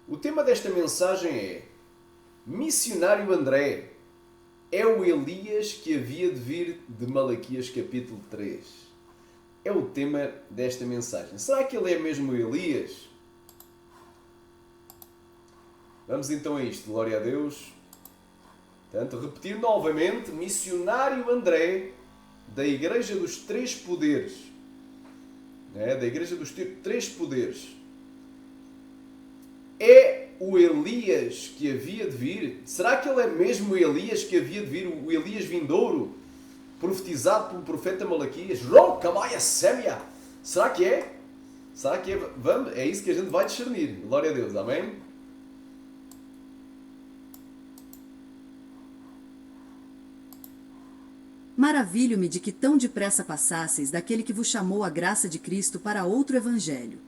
O tema desta mensagem é: Missionário André é o Elias que havia de vir de Malaquias capítulo 3. É o tema desta mensagem. Será que ele é mesmo o Elias? Vamos então a isto. Glória a Deus. Portanto, repetir novamente: Missionário André, da Igreja dos Três Poderes. Da Igreja dos Três Poderes. É o Elias que havia de vir? Será que ele é mesmo o Elias que havia de vir? O Elias vindouro? Profetizado pelo profeta Malaquias? Rokamaia Sémia! Será que é? Será que é? Vamos, é isso que a gente vai discernir. Glória a Deus. Amém? Maravilho-me de que tão depressa passasseis daquele que vos chamou a graça de Cristo para outro evangelho,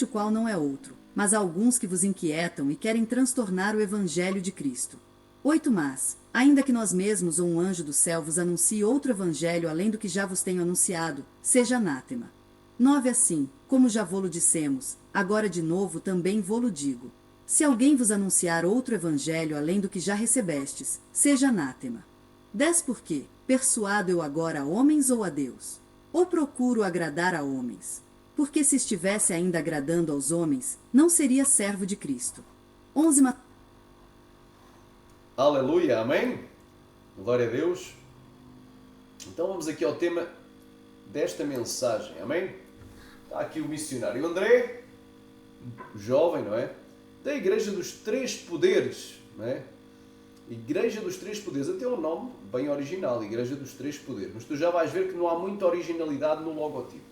o qual não é outro, mas há alguns que vos inquietam e querem transtornar o evangelho de Cristo. 8. Mas, ainda que nós mesmos ou um anjo do céu vos anuncie outro evangelho além do que já vos tenho anunciado, seja anátema. 9. Assim, como já vô-lo dissemos, agora de novo também vô-lo digo. Se alguém vos anunciar outro evangelho além do que já recebestes, seja anátema. 10. Porque, persuado eu agora a homens ou a Deus? Ou procuro agradar a homens? Porque se estivesse ainda agradando aos homens, não seria servo de Cristo. 11. Aleluia, amém? Glória a Deus. Então vamos aqui ao tema desta mensagem, amém? Está aqui o missionário André, jovem, não é? Da Igreja dos Três Poderes, não é? Igreja dos Três Poderes, até o nome bem original, Igreja dos Três Poderes. Mas tu já vais ver que não há muita originalidade no logotipo.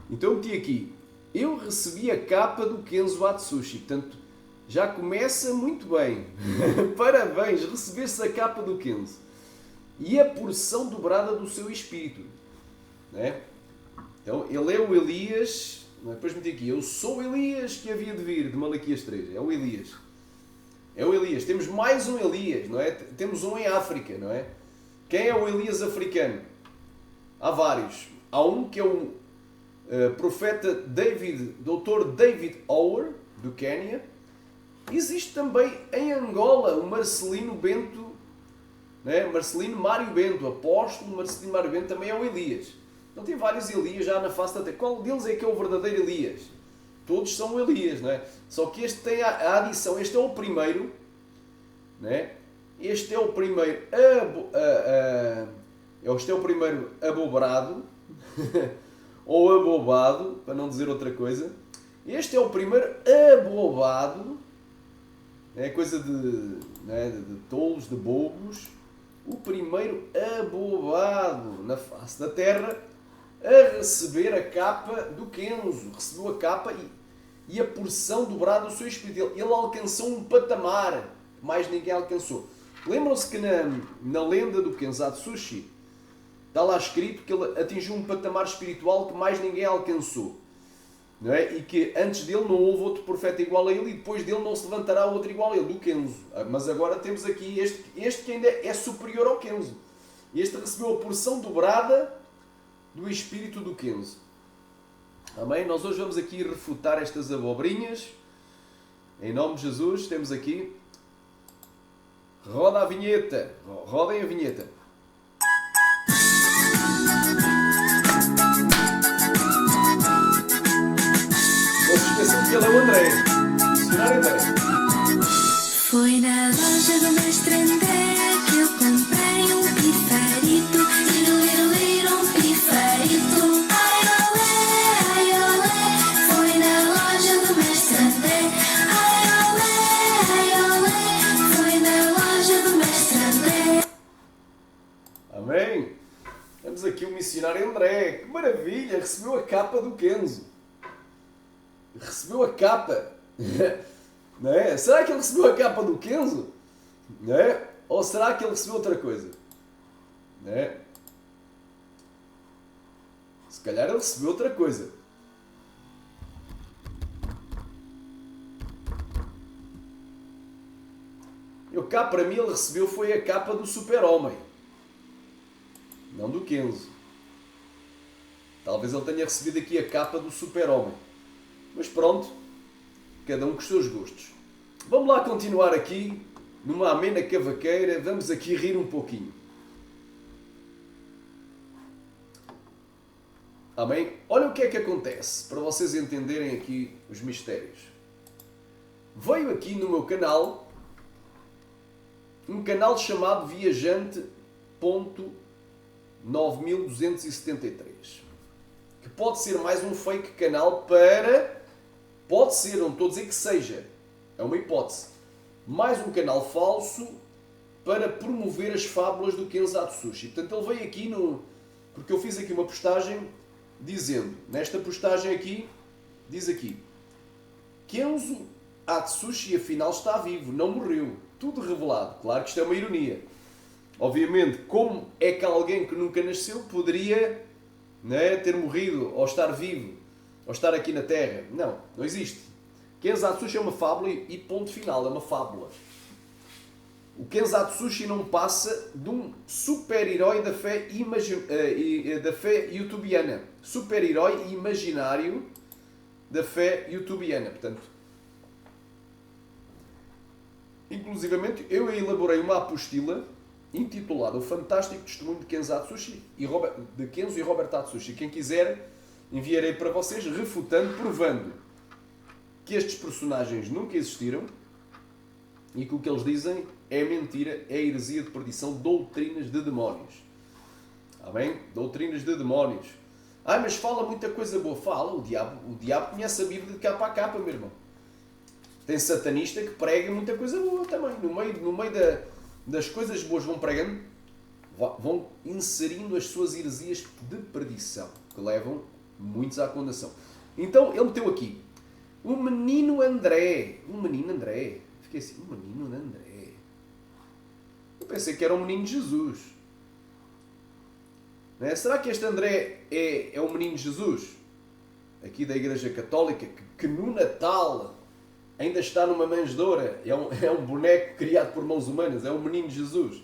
Então eu meti aqui: eu recebi a capa do Kenzo Atsushi. Portanto, já começa muito bem. Parabéns, recebeste a capa do Kenzo. E a porção dobrada do seu espírito. Né? Então, ele é o Elias. Depois meti aqui: eu sou o Elias que havia de vir, de Malaquias 3. É o Elias. É o Elias. Temos mais um Elias, não é? Temos um em África, não é? Quem é o Elias africano? Há vários. Há um que é o profeta Dr. David Ower, do Quênia. Existe também em Angola o Marcelino Bento, né? Marcelino Mário Bento, apóstolo Marcelino Mário Bento, também é o Elias. Então tem vários Elias já na face da terra. Qual deles é que é o verdadeiro Elias? Todos são Elias, não é? Só que este tem a adição, este é o primeiro, né? Este é o primeiro este é o primeiro abobrado, ou abobado, para não dizer outra coisa. Este é o primeiro abobado, é coisa de tolos, de bobos. O primeiro abobado na face da terra a receber a capa do Kenzo. Recebeu a capa e a porção dobrada do seu espírito. Ele alcançou um patamar que mais ninguém alcançou. Lembram-se que na lenda do Kenzo Atsushi está lá escrito que ele atingiu um patamar espiritual que mais ninguém alcançou. Não é? E que antes dele não houve outro profeta igual a ele e depois dele não se levantará outro igual a ele, do Kenzo. Mas agora temos aqui este que ainda é superior ao Kenzo. Este recebeu a porção dobrada do espírito do Kenzo. Amém? Nós hoje vamos aqui refutar estas abobrinhas. Em nome de Jesus, temos aqui. Roda a vinheta. Rodem a vinheta. Não se esqueçam que ele é o André. Missionário André. Foi na loja do mestre André que eu comprei um pifarito. Um pifarito. Ai olé. Foi na loja do mestre André. Ai olé. Foi na loja do mestre André. Amém? Temos aqui o missionário André. Que maravilha! Recebeu a capa do Kenzo. Recebeu a capa. Não é? Será que ele recebeu a capa do Kenzo? Não é? Ou será que ele recebeu outra coisa? Não é? Se calhar ele recebeu outra coisa. Eu cá, para mim, ele recebeu foi a capa do Super-Homem. Não do Kenzo. Talvez ele tenha recebido aqui a capa do Super-Homem. Mas pronto. cada um com os seus gostos. Vamos lá continuar aqui, numa amena cavaqueira, vamos aqui rir um pouquinho. Amém? Olha o que é que acontece, para vocês entenderem aqui os mistérios. Veio aqui no meu canal, um canal chamado Viajante.9273, que pode ser mais um fake canal para... Pode ser, não estou a dizer que seja, é uma hipótese. Mais um canal falso para promover as fábulas do Kenzo Atsushi. Portanto, ele veio aqui porque eu fiz aqui uma postagem dizendo, nesta postagem aqui, diz aqui, Kenzo Atsushi afinal está vivo, não morreu. Tudo revelado. Claro que isto é uma ironia. Obviamente, como é que alguém que nunca nasceu poderia, né, ter morrido, ou estar vivo, ou estar aqui na Terra? Não, não existe. Kenzo Atsushi é uma fábula e ponto final, é uma fábula. O Kenzo Atsushi não passa de um super-herói da fé, da fé youtubiana. Super-herói imaginário da fé youtubiana. Portanto, inclusivamente, eu elaborei uma apostila intitulada O Fantástico Testemunho de Kenzo Atsushi de Kenzo e Robert Atsushi. Quem quiser, enviarei para vocês, refutando, provando que estes personagens nunca existiram e que o que eles dizem é mentira, é heresia de perdição, doutrinas de demónios. Amém? Doutrinas de demónios. Mas fala muita coisa boa. Fala, o diabo conhece a Bíblia de capa a capa, meu irmão. Tem satanista que prega muita coisa boa também. No meio das coisas boas vão pregando, vão inserindo as suas heresias de perdição, que levam muitos à condenação. Então, ele meteu aqui, o menino André. Fiquei assim, o menino André. Eu pensei que era o menino Jesus. Não é? Será que este André é o menino Jesus? Aqui da Igreja Católica, que no Natal ainda está numa manjedoura. É um boneco criado por mãos humanas. É o menino Jesus.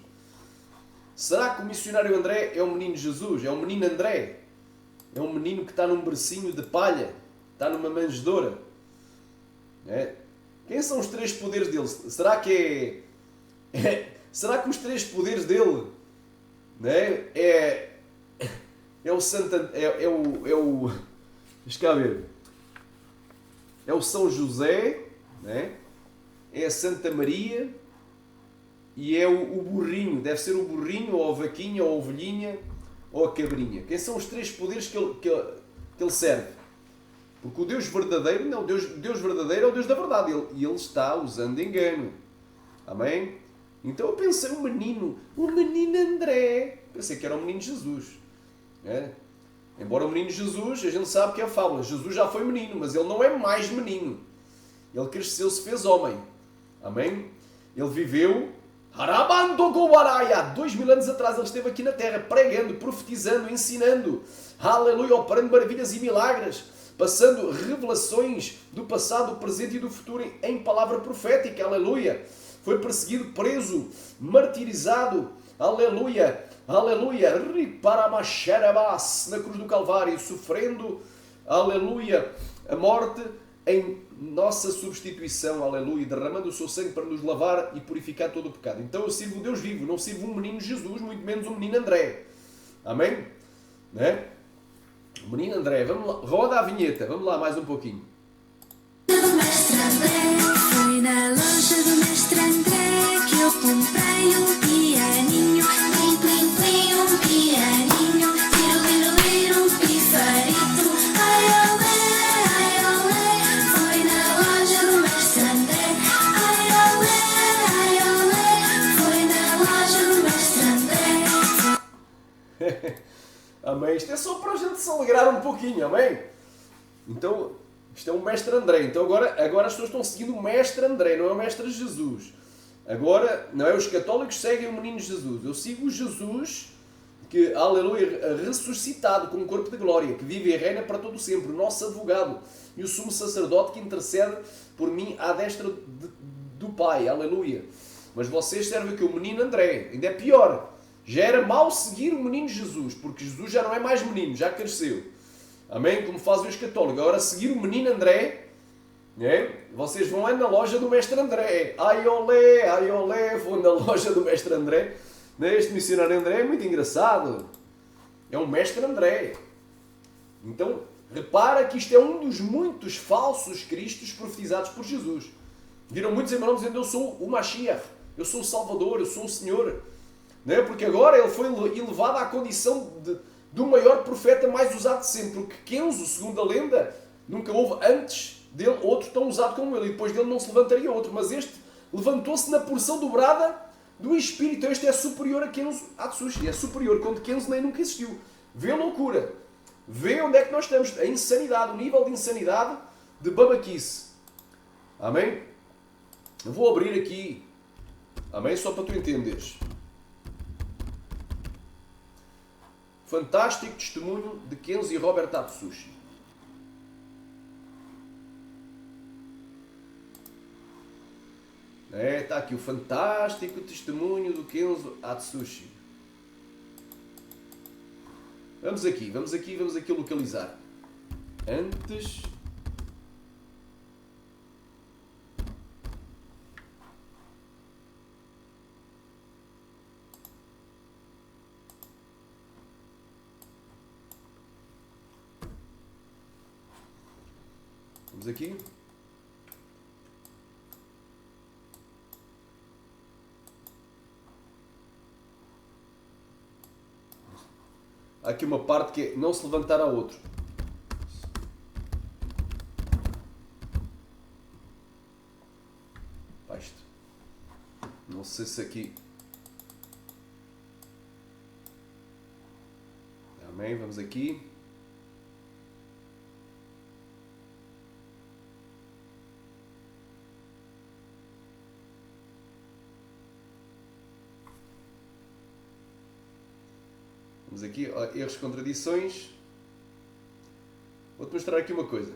Será que o missionário André é o menino Jesus? É o menino André? É um menino que está num bercinho de palha? Está numa manjedoura? É? Quem são os três poderes dele? Será que será que os três poderes dele, né, é o Santo... Deixa cá ver. É o São José, né? É a Santa Maria e é o burrinho. Deve ser o burrinho, ou a vaquinha, ou a ovelhinha, ou a cabrinha. Quem são os três poderes que ele serve? Porque o Deus verdadeiro, não, Deus verdadeiro é o Deus da verdade. E ele está usando engano. Amém? Então eu pensei, o menino André. Pensei que era o menino Jesus. É? Embora o menino Jesus, a gente sabe que é fábula. Jesus já foi menino, mas ele não é mais menino. Ele cresceu, se fez homem. Amém? Ele viveu... Há 2000 anos atrás ele esteve aqui na terra, pregando, profetizando, ensinando. Aleluia, operando maravilhas e milagres. Passando revelações do passado, do presente e do futuro em palavra profética. Aleluia. Foi perseguido, preso, martirizado. Aleluia. Aleluia. Riparamacharabás, na cruz do Calvário, sofrendo, aleluia, a morte em nossa substituição, aleluia, derramando o seu sangue para nos lavar e purificar todo o pecado. Então eu sirvo o Deus vivo, não sirvo um menino Jesus, muito menos um menino André. Amém? Né? O menino André, vamos lá, roda a vinheta, vamos lá mais um pouquinho. Do mestre André, foi na loja do mestre André que eu comprei um pianinho, plim plim plim, um pianinho, tiro liro liro, um pifarito, ai olé, foi na loja do mestre André, ai olé, foi na loja do mestre André. Amém? Isto é só para a gente se alegrar um pouquinho, amém? Então, isto é o mestre André. Então agora as pessoas estão seguindo o mestre André, não é o mestre Jesus. Agora, não é, os católicos seguem o menino Jesus. Eu sigo o Jesus que, aleluia, ressuscitado com um corpo de glória, que vive e reina para todo sempre, o nosso advogado e o sumo sacerdote que intercede por mim à destra do Pai, aleluia. Mas vocês servem aqui o menino André, ainda é pior. Já era mau seguir o menino Jesus, porque Jesus já não é mais menino, já cresceu. Amém? Como fazem os católicos. Agora seguir o menino André, Vocês vão na loja do Mestre André. Ai olé, vou na loja do Mestre André. Este missionário André é muito engraçado. É um Mestre André. Então, repara que isto é um dos muitos falsos cristos profetizados por Jesus. Viram muitos irmãos dizendo: eu sou o Mashiach, eu sou o Salvador, eu sou o Senhor. Não é? Porque agora ele foi elevado à condição do maior profeta mais usado de sempre. Porque Kenzo, segundo a lenda, nunca houve antes dele outro tão usado como ele. E depois dele não se levantaria outro. Mas este levantou-se na porção dobrada do Espírito. Então este é superior a Kenzo Atsushi. É superior, quando Kenzo nem nunca existiu. Vê a loucura. Vê onde é que nós estamos. A insanidade, o nível de insanidade de babaquice. Amém? Eu vou abrir aqui. Amém? Só para tu entenderes. Fantástico testemunho de Kenzo e Robert Atsushi. Está aqui o fantástico testemunho do Kenzo Atsushi. Vamos aqui localizar. Antes... Vamos aqui. Há aqui uma parte que é não se levantar a outro. Isto. Não sei se aqui... Amém, vamos aqui. Vamos aqui, erros, contradições. Vou-te mostrar aqui uma coisa.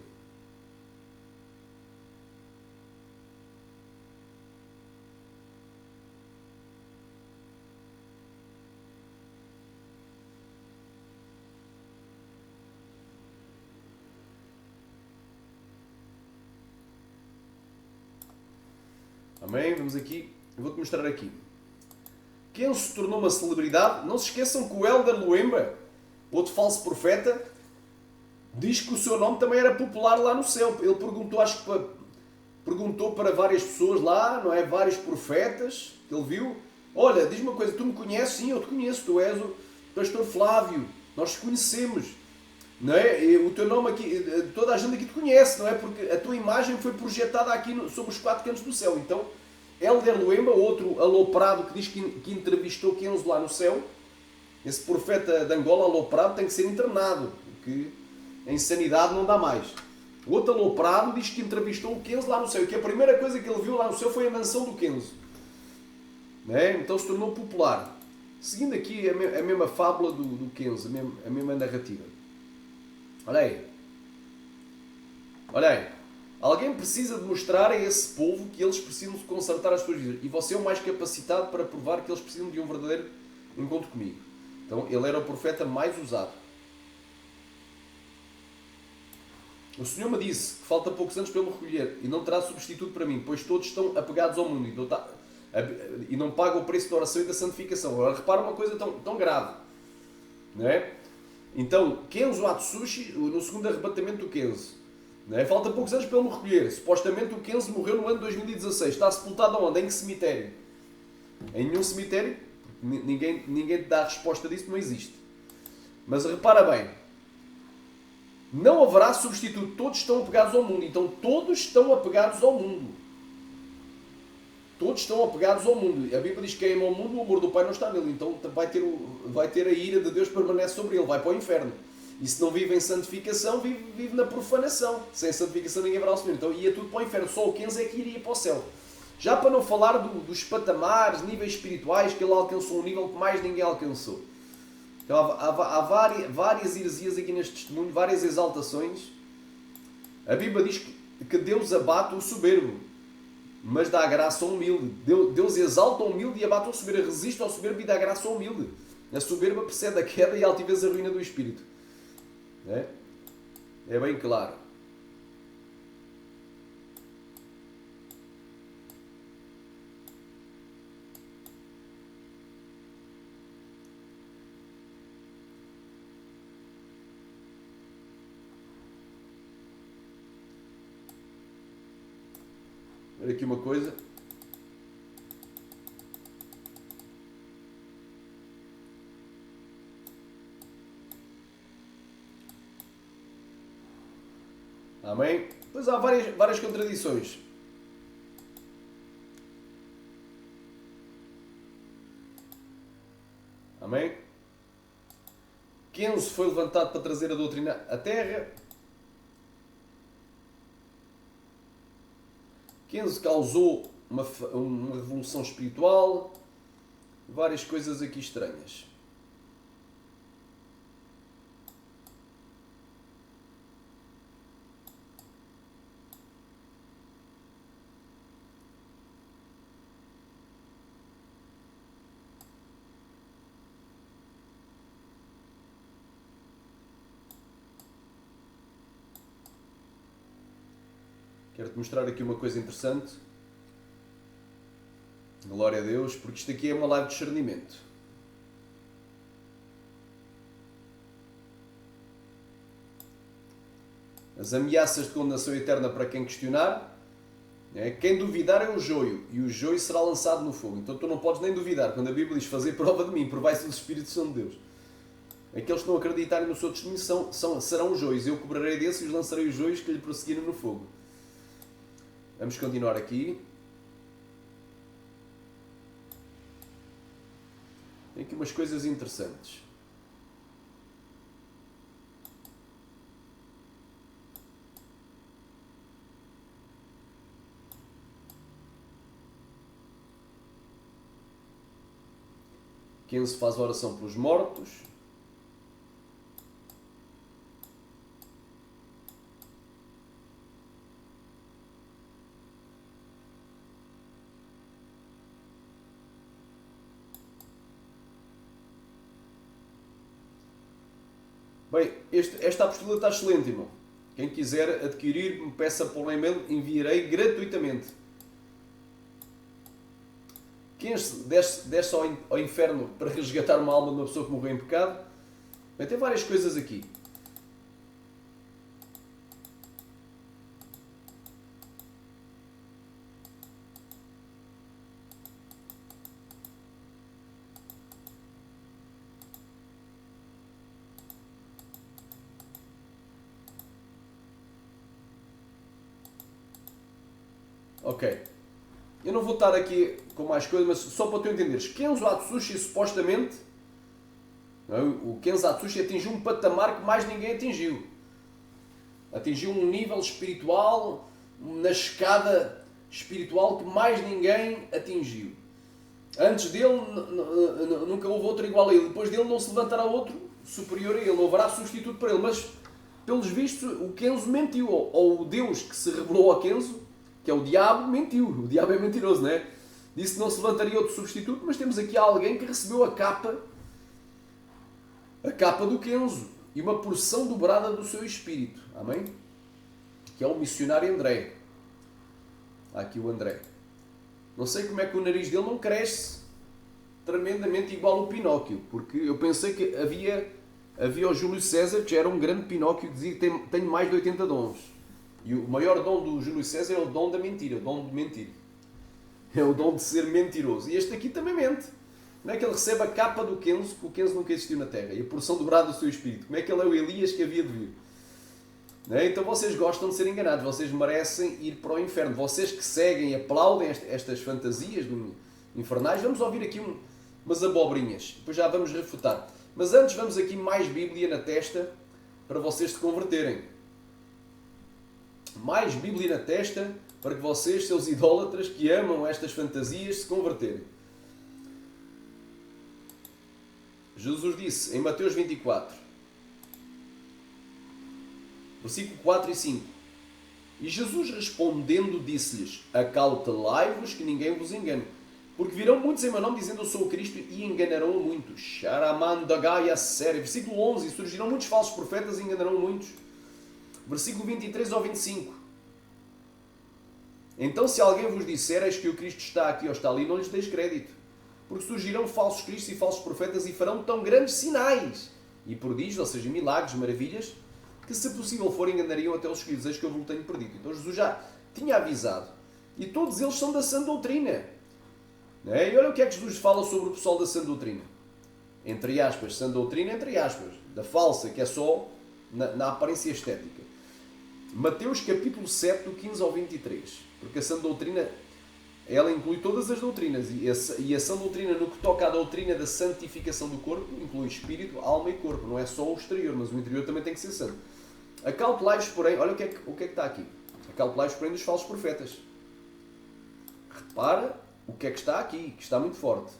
Amém? Vamos aqui. Eu vou-te mostrar aqui. Quem se tornou uma celebridade, não se esqueçam que o Elder Luemba, outro falso profeta, diz que o seu nome também era popular lá no céu. Ele perguntou, acho que perguntou para várias pessoas lá, não é? Vários profetas, que ele viu. Olha, diz-me uma coisa, tu me conheces? Sim, eu te conheço, tu és o pastor Flávio, nós te conhecemos. Não é? E o teu nome aqui, toda a gente aqui te conhece, não é? Porque a tua imagem foi projetada aqui sob os 4 cantos do céu. Então, Elder Luemba, outro aloprado que diz que entrevistou Kenzo lá no céu, esse profeta de Angola aloprado tem que ser internado, porque a insanidade não dá mais. O outro aloprado diz que entrevistou o Kenzo lá no céu, e que a primeira coisa que ele viu lá no céu foi a mansão do Kenzo. É? Então se tornou popular. Seguindo aqui a mesma fábula do Kenzo, a mesma narrativa. Olha aí. Olha aí. Alguém precisa de mostrar a esse povo que eles precisam de consertar as suas vidas. E você é o mais capacitado para provar que eles precisam de um verdadeiro encontro comigo. Então, ele era o profeta mais usado. O Senhor me disse que falta poucos anos para eu me recolher e não terá substituto para mim, pois todos estão apegados ao mundo e não pagam o preço da oração e da santificação. Agora, repara uma coisa tão grave. Não é? Então, Kenzo Atsushi, no segundo arrebatamento do Kenzo, não é? Falta poucos anos para ele me recolher. Supostamente o Kenzo morreu no ano de 2016. Está sepultado aonde? Em que cemitério? Em nenhum cemitério. Ninguém te dá a resposta disso, não existe. Mas repara bem. Não haverá substituto. Todos estão apegados ao mundo. Então todos estão apegados ao mundo. Todos estão apegados ao mundo. A Bíblia diz que quem ama o mundo, o amor do Pai não está nele. Então vai ter a ira de Deus que permanece sobre ele. Vai para o inferno. E se não vive em santificação, vive na profanação. Sem santificação ninguém verá o Senhor. Então ia tudo para o inferno. Só o Kenzo é que iria para o céu. Já para não falar dos patamares, níveis espirituais, que ele alcançou um nível que mais ninguém alcançou. Então há várias heresias aqui neste testemunho, várias exaltações. A Bíblia diz que Deus abate o soberbo, mas dá graça ao humilde. Deus exalta o humilde e abate o soberbo. Resiste ao soberbo e dá graça ao humilde. A soberba precede a queda e a altivez a ruína do espírito. É bem claro. ver aqui uma coisa. Amém? Pois há várias contradições. Amém? Kenzo foi levantado para trazer a doutrina à terra. Kenzo causou uma revolução espiritual. Várias coisas aqui estranhas. Quero-te mostrar aqui uma coisa interessante. Glória a Deus, porque isto aqui é uma live de discernimento. As ameaças de condenação eterna para quem questionar. Quem duvidar é o joio, e o joio será lançado no fogo. Então tu não podes nem duvidar. Quando a Bíblia diz fazer prova de mim, provai-se os Espíritos São de Deus. Aqueles que não acreditarem no seu testemunho serão os joios. Eu cobrarei desses e os lançarei os joios que lhe prosseguirem no fogo. Vamos continuar aqui. Tem aqui umas coisas interessantes. Quem se faz oração pelos mortos. Bem, esta apostila está excelente, irmão. Quem quiser adquirir, me peça por um e-mail, enviarei gratuitamente. Quem desce ao inferno para resgatar uma alma de uma pessoa que morreu em pecado. Bem, tem várias coisas aqui. Ok. Eu não vou estar aqui com mais coisas, mas só para tu entenderes. Kenzo Atsushi, supostamente, o Kenzo Atsushi atingiu um patamar que mais ninguém atingiu. Atingiu um nível espiritual, na escada espiritual que mais ninguém atingiu. Antes dele, nunca houve outro igual a ele. Depois dele não se levantará outro superior a ele. Não haverá substituto para ele. Mas, pelos vistos, o Kenzo mentiu. Ou o Deus que se revelou a Kenzo, que é o diabo, mentiu. O diabo é mentiroso, não é? Disse que não se levantaria outro substituto, mas temos aqui alguém que recebeu a capa do Kenzo e uma porção dobrada do seu espírito. Amém? Que é o missionário André. Há aqui o André. Não sei como é que o nariz dele não cresce tremendamente igual ao Pinóquio, porque eu pensei que havia o Júlio César, que já era um grande Pinóquio, que dizia que tem mais de 80 dons. E o maior dom do Júlio César é o dom da mentira, o dom de mentir. É o dom de ser mentiroso. E este aqui também mente. Como é que ele recebe a capa do Kenzo, que o Kenzo nunca existiu na Terra, e a porção dobrada do seu espírito? Como é que ele é o Elias que havia de vir? Então vocês gostam de ser enganados, vocês merecem ir para o inferno. Vocês que seguem e aplaudem estas fantasias infernais, vamos ouvir aqui umas abobrinhas, depois já vamos refutar. Mas antes vamos aqui mais Bíblia na testa para vocês se converterem. Mais Bíblia na testa para que vocês, seus idólatras que amam estas fantasias, se converterem. Jesus disse em Mateus 24, versículo 4 e 5: E Jesus respondendo disse-lhes: Acautelai-vos que ninguém vos engane, porque virão muitos em meu nome dizendo eu sou o Cristo e enganarão a muitos. Charamandagaya sério. Versículo 11: Surgirão muitos falsos profetas e enganarão muitos. Versículo 23 ao 25: Então se alguém vos disser eis que o Cristo está aqui ou está ali, não lhes deis crédito, porque surgirão falsos cristos e falsos profetas e farão tão grandes sinais e prodígios, ou seja, milagres, maravilhas, que se possível for enganariam até os escolhidos. Eis que eu vos tenho perdido. Então Jesus já tinha avisado. E todos eles são da sã doutrina. Não é? E olha o que é que Jesus fala sobre o pessoal da sã doutrina. Entre aspas, sã doutrina, entre aspas. Da falsa, que é só na aparência estética. Mateus capítulo 7, do 15 ao 23. Porque a sã doutrina, ela inclui todas as doutrinas. E a sã doutrina, no que toca à doutrina da santificação do corpo, inclui espírito, alma e corpo. Não é só o exterior, mas o interior também tem que ser santo. Acautelai-vos, porém, olha o que é que está aqui. Acautelai-vos, porém, dos falsos profetas. Repara o que é que está aqui, que está muito forte.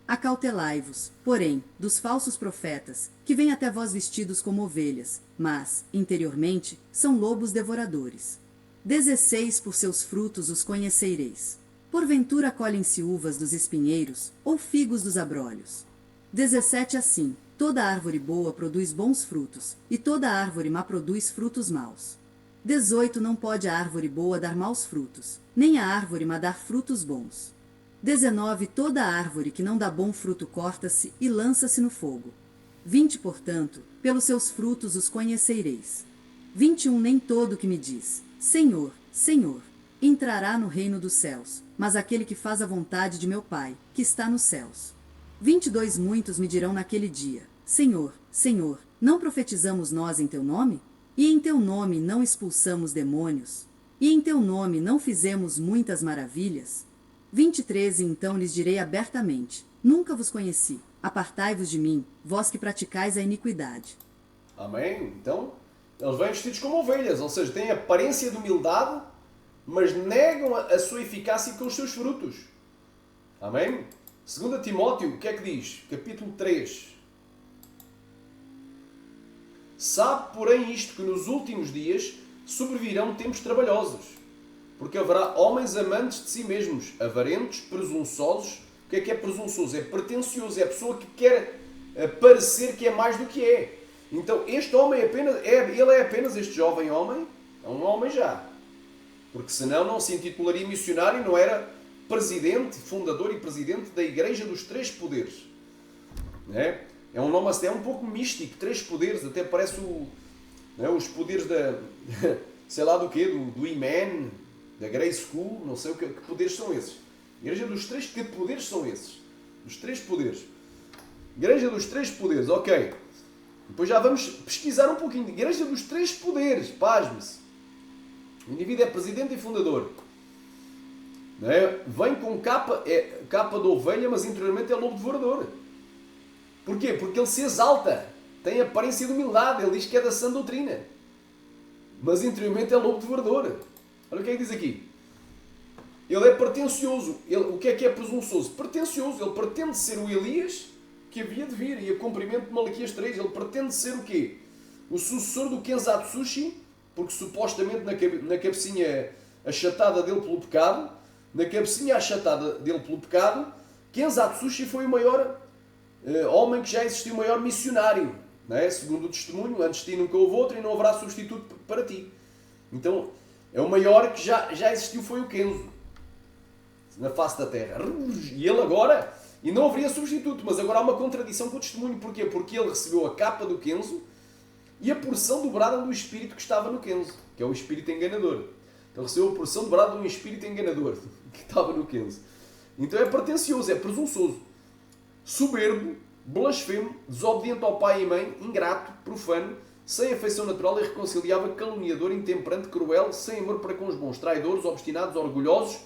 Acautelai-vos, porém, dos falsos profetas, que vêm até vós vestidos como ovelhas, mas, interiormente, são lobos devoradores. 16 por seus frutos os conhecereis. Porventura colhem-se uvas dos espinheiros, ou figos dos abrolhos. 17 assim, toda árvore boa produz bons frutos, e toda árvore má produz frutos maus. 18 não pode a árvore boa dar maus frutos, nem a árvore má dar frutos bons. 19 toda árvore que não dá bom fruto corta-se e lança-se no fogo. 20 portanto, pelos seus frutos os conhecereis. 21 nem todo que me diz, Senhor, Senhor, entrará no reino dos céus, mas aquele que faz a vontade de meu Pai, que está nos céus. 22 muitos me dirão naquele dia, Senhor, Senhor, não profetizamos nós em teu nome? E em teu nome não expulsamos demônios? E em teu nome não fizemos muitas maravilhas? 23 então lhes direi abertamente, nunca vos conheci, apartai-vos de mim, vós que praticais a iniquidade. Amém? Então, eles vêm vestidos como ovelhas, ou seja, têm aparência de humildade, mas negam a sua eficácia com os seus frutos. Amém? 2 Timóteo, o que é que diz? Capítulo 3. Sabe, porém, isto, que nos últimos dias sobrevirão tempos trabalhosos, porque haverá homens amantes de si mesmos, avarentos, presunçosos. O que é presunçoso? É pretencioso, é a pessoa que quer parecer que é mais do que é. Então, este homem ele é apenas este jovem homem, é um homem já. Porque senão não se intitularia missionário, não era presidente, fundador e presidente da Igreja dos Três Poderes. Não é? É um nome até um pouco místico, Três Poderes, até parece os poderes da, sei lá do quê, do He-Man, da Grey School, não sei que poderes são esses. Igreja dos Três, que poderes são esses? Dos Três Poderes. Igreja dos Três Poderes, ok. Depois já vamos pesquisar um pouquinho. Igreja dos Três Poderes, pasme-se. O indivíduo é presidente e fundador. Não é? Vem com capa de ovelha, mas interiormente é lobo devorador. Porquê? Porque ele se exalta, tem aparência de humildade, ele diz que é da sã doutrina, mas interiormente é lobo devorador. Olha o que é que diz aqui. Ele é pretencioso. O que é presunçoso? Pretencioso. Ele pretende ser o Elias que havia de vir, e a cumprimento de Malaquias 3. Ele pretende ser o quê? O sucessor do Kenzatsushi, porque supostamente na cabecinha achatada dele pelo pecado, Kenzatsushi foi o maior homem que já existiu, o maior missionário, não é? Segundo o testemunho, antes de ti nunca houve outro e não haverá substituto para ti. Então, é o maior que já existiu, foi o Kenzo, na face da terra. E ele agora, e não haveria substituto, mas agora há uma contradição com o testemunho. Porquê? Porque ele recebeu a capa do Kenzo e a porção dobrada do espírito que estava no Kenzo, que é o espírito enganador. Então recebeu a porção dobrada de um espírito enganador que estava no Kenzo. Então é pretencioso, é presunçoso, soberbo, blasfemo, desobediente ao pai e mãe, ingrato, profano, sem afeição natural, irreconciliável, caluniador, intemperante, cruel, sem amor para com os bons, traidores, obstinados, orgulhosos,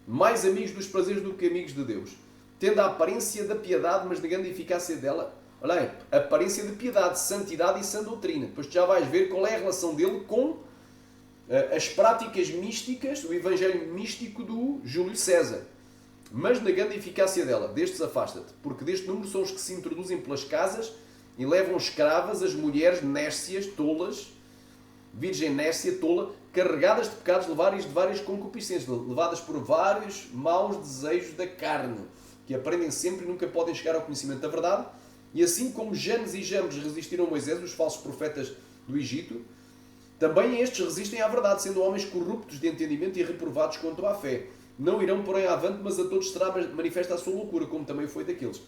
mais amigos dos prazeres do que amigos de Deus, tendo a aparência da piedade, mas negando a eficácia dela. Olha aí, aparência de piedade, santidade e sã doutrina. Depois tu já vais ver qual é a relação dele com as práticas místicas, o evangelho místico do Júlio César. Mas negando a eficácia dela, destes afasta-te, porque deste número são os que se introduzem pelas casas e levam escravas as mulheres nércias, tolas, virgem nércia, tola, carregadas de pecados levários de várias concupiscências, levadas por vários maus desejos da carne, que aprendem sempre e nunca podem chegar ao conhecimento da verdade. E assim como Janes e Jambres resistiram a Moisés, os falsos profetas do Egito, também estes resistem à verdade, sendo homens corruptos de entendimento e reprovados quanto à fé. Não irão, porém, avante, mas a todos será manifesta a sua loucura, como também foi daqueles.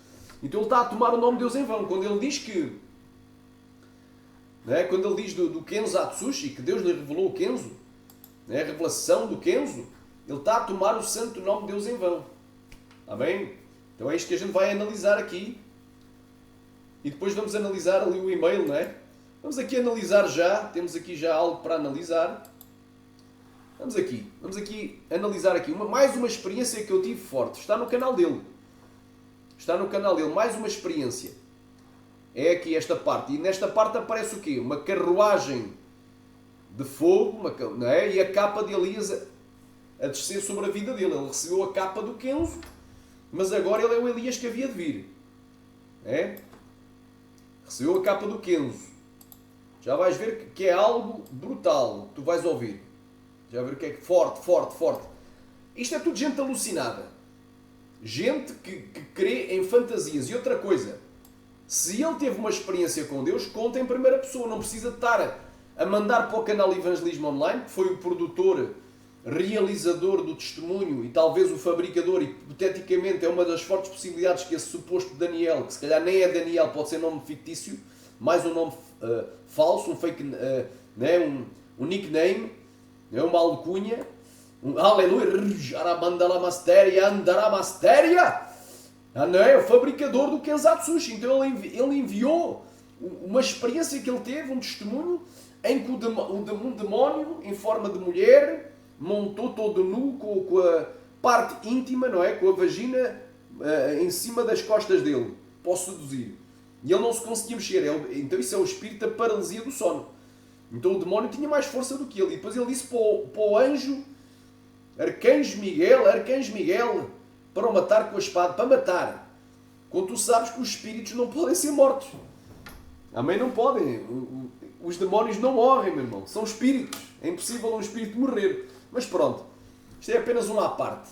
Então ele está a tomar o nome de Deus em vão. Quando ele diz que... Não é? Quando ele diz do Kenzo Atsushi, que Deus lhe revelou o Kenzo, né, a revelação do Kenzo, ele está a tomar o santo nome de Deus em vão. Amém? Então é isto que a gente vai analisar aqui. E depois vamos analisar ali o e-mail, não é? Vamos aqui analisar já. Temos aqui já algo para analisar. Vamos aqui analisar aqui. Mais uma experiência que eu tive forte. Está no canal dele. Está no canal dele. Mais uma experiência. É aqui esta parte. E nesta parte aparece o quê? Uma carruagem de fogo, não é? E a capa de Elias a descer sobre a vida dele. Ele recebeu a capa do Kenzo, mas agora ele é o Elias que havia de vir. É? Recebeu a capa do Kenzo. Já vais ver que é algo brutal. Tu vais ouvir. Já vai ver que é forte, forte, forte. Isto é tudo gente alucinada. Gente que crê em fantasias. E outra coisa, se ele teve uma experiência com Deus, conta em primeira pessoa. Não precisa estar a mandar para o canal Evangelismo Online, que foi o produtor, realizador do testemunho e talvez o fabricador, e hipoteticamente é uma das fortes possibilidades que esse suposto Daniel, que se calhar nem é Daniel, pode ser nome fictício, mais um nome falso, um fake, um nickname, uma alcunha, aleluia, arabandalamasteria, andaramasteria, não é? O fabricador do Kenzatsushi. Então ele enviou uma experiência que ele teve, um testemunho, em que um demónio, em forma de mulher, montou todo nu com a parte íntima, não é? Com a vagina em cima das costas dele, para o seduzir. E ele não se conseguia mexer. Então isso é o espírito da paralisia do sono. Então o demónio tinha mais força do que ele. E depois ele disse para o anjo, Arcanjo Miguel, para o matar com a espada. Para matar. Quando tu sabes que os espíritos não podem ser mortos. Amém? Não podem. Os demónios não morrem, meu irmão. São espíritos. É impossível um espírito morrer. Mas pronto. Isto é apenas uma à parte.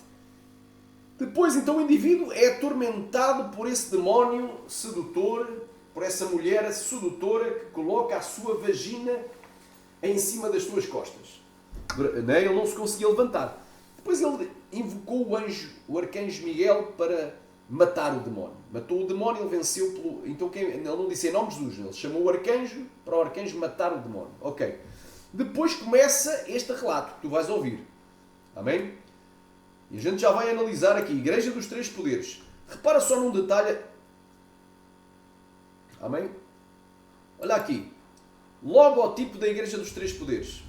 Depois, então, o indivíduo é atormentado por esse demónio sedutor, por essa mulher sedutora que coloca a sua vagina em cima das suas costas. Ele não se conseguia levantar. Depois ele invocou o anjo, o arcanjo Miguel, para matar o demónio. Matou o demónio, ele venceu pelo... Então ele não disse em nome de Jesus, ele chamou o arcanjo para o arcanjo matar o demónio. Ok. Depois começa este relato que tu vais ouvir. Amém? E a gente já vai analisar aqui. Igreja dos Três Poderes. Repara só num detalhe. Amém? Olha aqui. Logotipo da Igreja dos Três Poderes.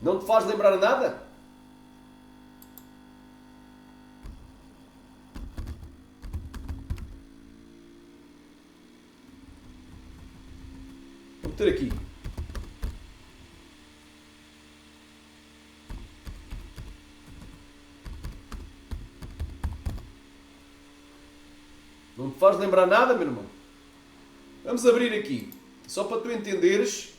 Não te faz lembrar nada? Vou meter aqui. Não te faz lembrar nada, meu irmão? Vamos abrir aqui. Só para tu entenderes.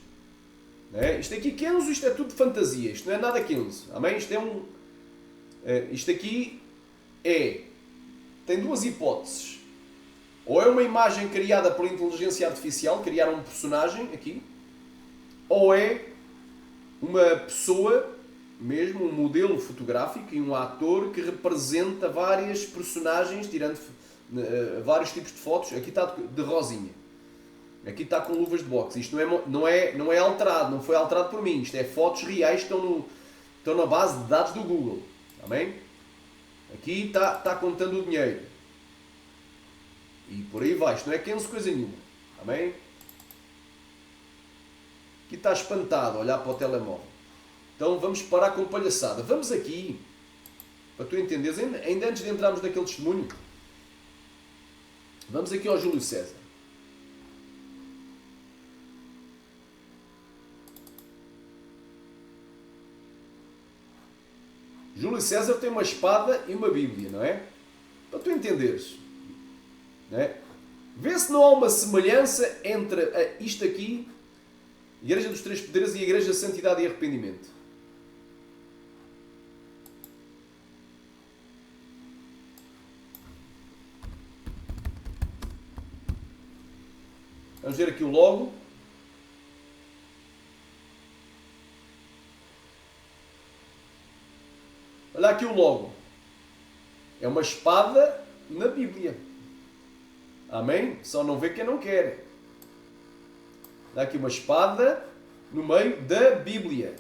Né? Isto aqui, Kenzo, isto é tudo fantasia. Isto não é nada Kenzo. Amém? Isto é um... isto aqui é... Tem duas hipóteses. Ou é uma imagem criada pela inteligência artificial, criaram um personagem aqui. Ou é uma pessoa, mesmo um modelo fotográfico e um ator que representa várias personagens, tirando vários tipos de fotos. Aqui está de rosinha. Aqui está com luvas de boxe. Isto não é alterado, não foi alterado por mim. Isto é fotos reais que estão na base de dados do Google. Amém? Aqui está contando o dinheiro. E por aí vai. Isto não é Kenzo coisa nenhuma. Amém? Aqui está espantado a olhar para o telemóvel. Então vamos parar com palhaçada. Vamos aqui, para tu entenderes, ainda antes de entrarmos naquele testemunho, vamos aqui ao Júlio César. Júlio César tem uma espada e uma Bíblia, não é? Para tu entenderes. Não é? Vê se não há uma semelhança entre isto aqui, Igreja dos Três Poderes, e a Igreja de Santidade e Arrependimento. Vamos ver aqui o logo. Olha aqui o logo. É uma espada na Bíblia. Amém? Só não vê quem não quer. Olha aqui uma espada no meio da Bíblia.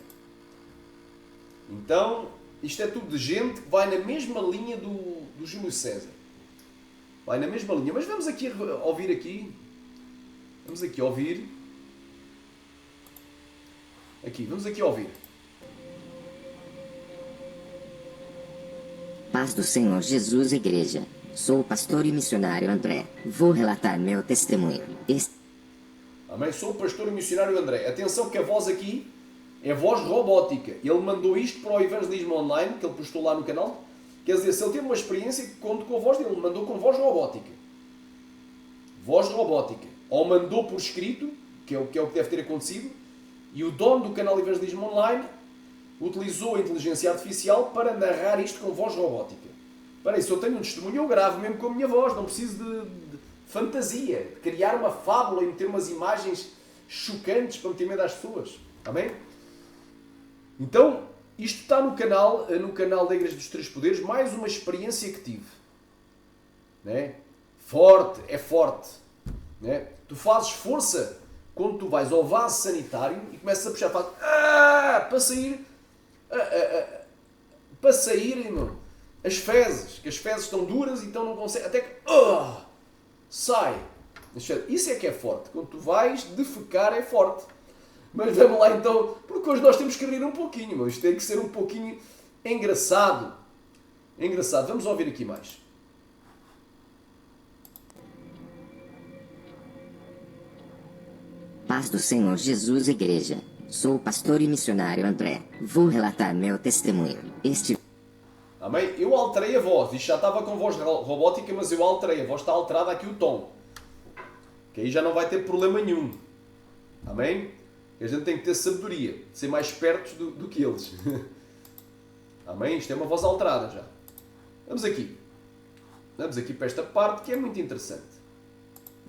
Então, isto é tudo de gente que vai na mesma linha do Júlio César. Vai na mesma linha. Mas vamos aqui ouvir aqui. Vamos aqui ouvir. Vamos aqui ouvir. Paz do Senhor Jesus, Igreja. Sou o pastor e missionário André. Vou relatar meu testemunho. Amém? Sou o pastor e missionário André. Atenção que a voz aqui é voz robótica. Ele mandou isto para o Evangelismo Online, que ele postou lá no canal. Quer dizer, se ele teve uma experiência, conto com a voz dele. Ele mandou com voz robótica. Voz robótica. Ou mandou por escrito, que é o que deve ter acontecido, e o dono do canal Evangelismo Online utilizou a inteligência artificial para narrar isto com voz robótica. Para isso, eu tenho um testemunho, eu gravo mesmo com a minha voz, não preciso de fantasia, de criar uma fábula e meter umas imagens chocantes para meter medo às pessoas. Amém? Então, isto está no canal da Igreja dos Três Poderes, mais uma experiência que tive. Né? Forte, é forte. Né? Tu fazes força quando tu vais ao vaso sanitário e começas a puxar, para sair, irmão, as fezes, que as fezes estão duras, então não consegue, até que sai. Isso é que é forte. Quando tu vais defecar é forte. Mas vamos lá então, porque hoje nós temos que rir um pouquinho, irmão. Isto tem que ser um pouquinho engraçado. Engraçado. Vamos ouvir aqui mais. Paz do Senhor Jesus, Igreja. Sou o pastor e missionário André. Vou relatar meu testemunho. Amém? Eu alterei a voz. Isto já estava com voz robótica, mas eu alterei. A voz está alterada aqui o tom. Que aí já não vai ter problema nenhum. Amém? A gente tem que ter sabedoria. Ser mais espertos do que eles. Amém? Isto é uma voz alterada já. Vamos aqui. Vamos aqui para esta parte que é muito interessante.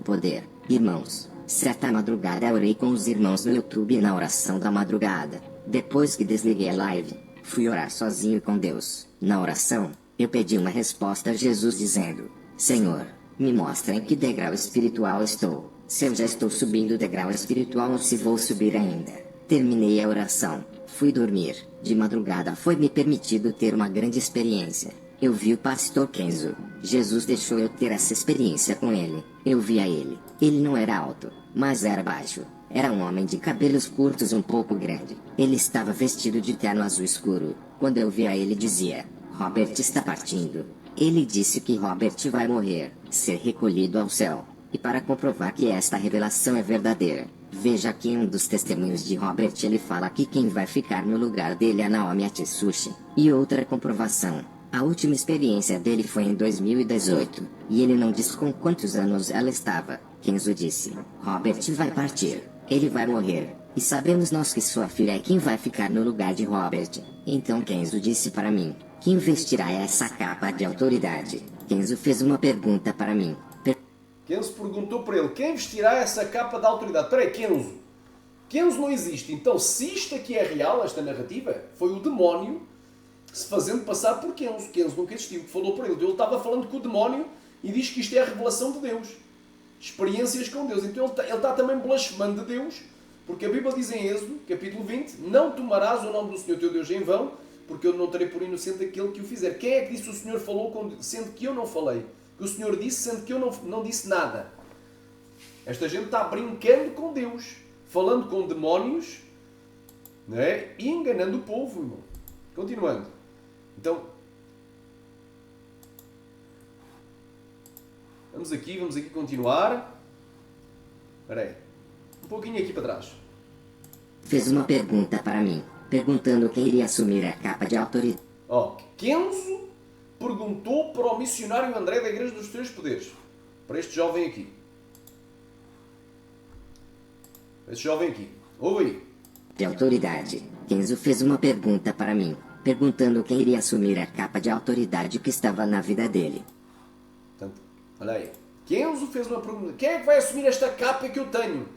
Poder, irmãos. Certa madrugada orei com os irmãos no YouTube na oração da madrugada. Depois que desliguei a live, fui orar sozinho com Deus. Na oração, eu pedi uma resposta a Jesus dizendo: Senhor, me mostra em que degrau espiritual estou. Se eu já estou subindo o degrau espiritual ou se vou subir ainda. Terminei a oração, fui dormir. De madrugada foi-me permitido ter uma grande experiência. Eu vi o pastor Kenzo. Jesus deixou eu ter essa experiência com ele. Eu via ele. Ele não era alto, mas era baixo. Era um homem de cabelos curtos um pouco grande. Ele estava vestido de terno azul escuro. Quando eu via ele dizia: Robert está partindo. Ele disse que Robert vai morrer, ser recolhido ao céu. E para comprovar que esta revelação é verdadeira, veja aqui um dos testemunhos de Robert. Ele fala que quem vai ficar no lugar dele é Naomi Atsushi. E outra comprovação. A última experiência dele foi em 2018, e ele não disse com quantos anos ela estava. Kenzo disse: Robert vai partir, ele vai morrer, e sabemos nós que sua filha é quem vai ficar no lugar de Robert. Então Kenzo disse para mim: quem vestirá essa capa de autoridade? Kenzo fez uma pergunta para mim. Kenzo perguntou para ele: quem vestirá essa capa de autoridade? Espera aí, Kenzo. Kenzo não existe. Então, se isto aqui é real, esta narrativa, foi o demónio se fazendo passar por Kenzo. Kenzo nunca existiu. Falou para ele. Ele estava falando com o demónio e diz que isto é a revelação de Deus. Experiências com Deus. Então ele está também blasfemando de Deus, porque a Bíblia diz em Êxodo, capítulo 20, não tomarás o nome do Senhor teu Deus em vão, porque eu não terei por inocente aquele que o fizer. Quem é que disse o Senhor falou, sendo que eu não falei? Que o Senhor disse, sendo que eu não disse nada. Esta gente está brincando com Deus, falando com demónios, não é? E enganando o povo, irmão. Continuando. Então, vamos aqui continuar. Espera aí. Um pouquinho aqui para trás. Fez uma pergunta para mim, perguntando quem iria assumir a capa de autoridade. Kenzo perguntou para o missionário André da Igreja dos Três Poderes. Para este jovem aqui. Ouve aí. De autoridade. Kenzo fez uma pergunta para mim, perguntando quem iria assumir a capa de autoridade que estava na vida dele. Portanto, olha aí. Kenzo fez uma pergunta. Quem é que vai assumir esta capa que eu tenho?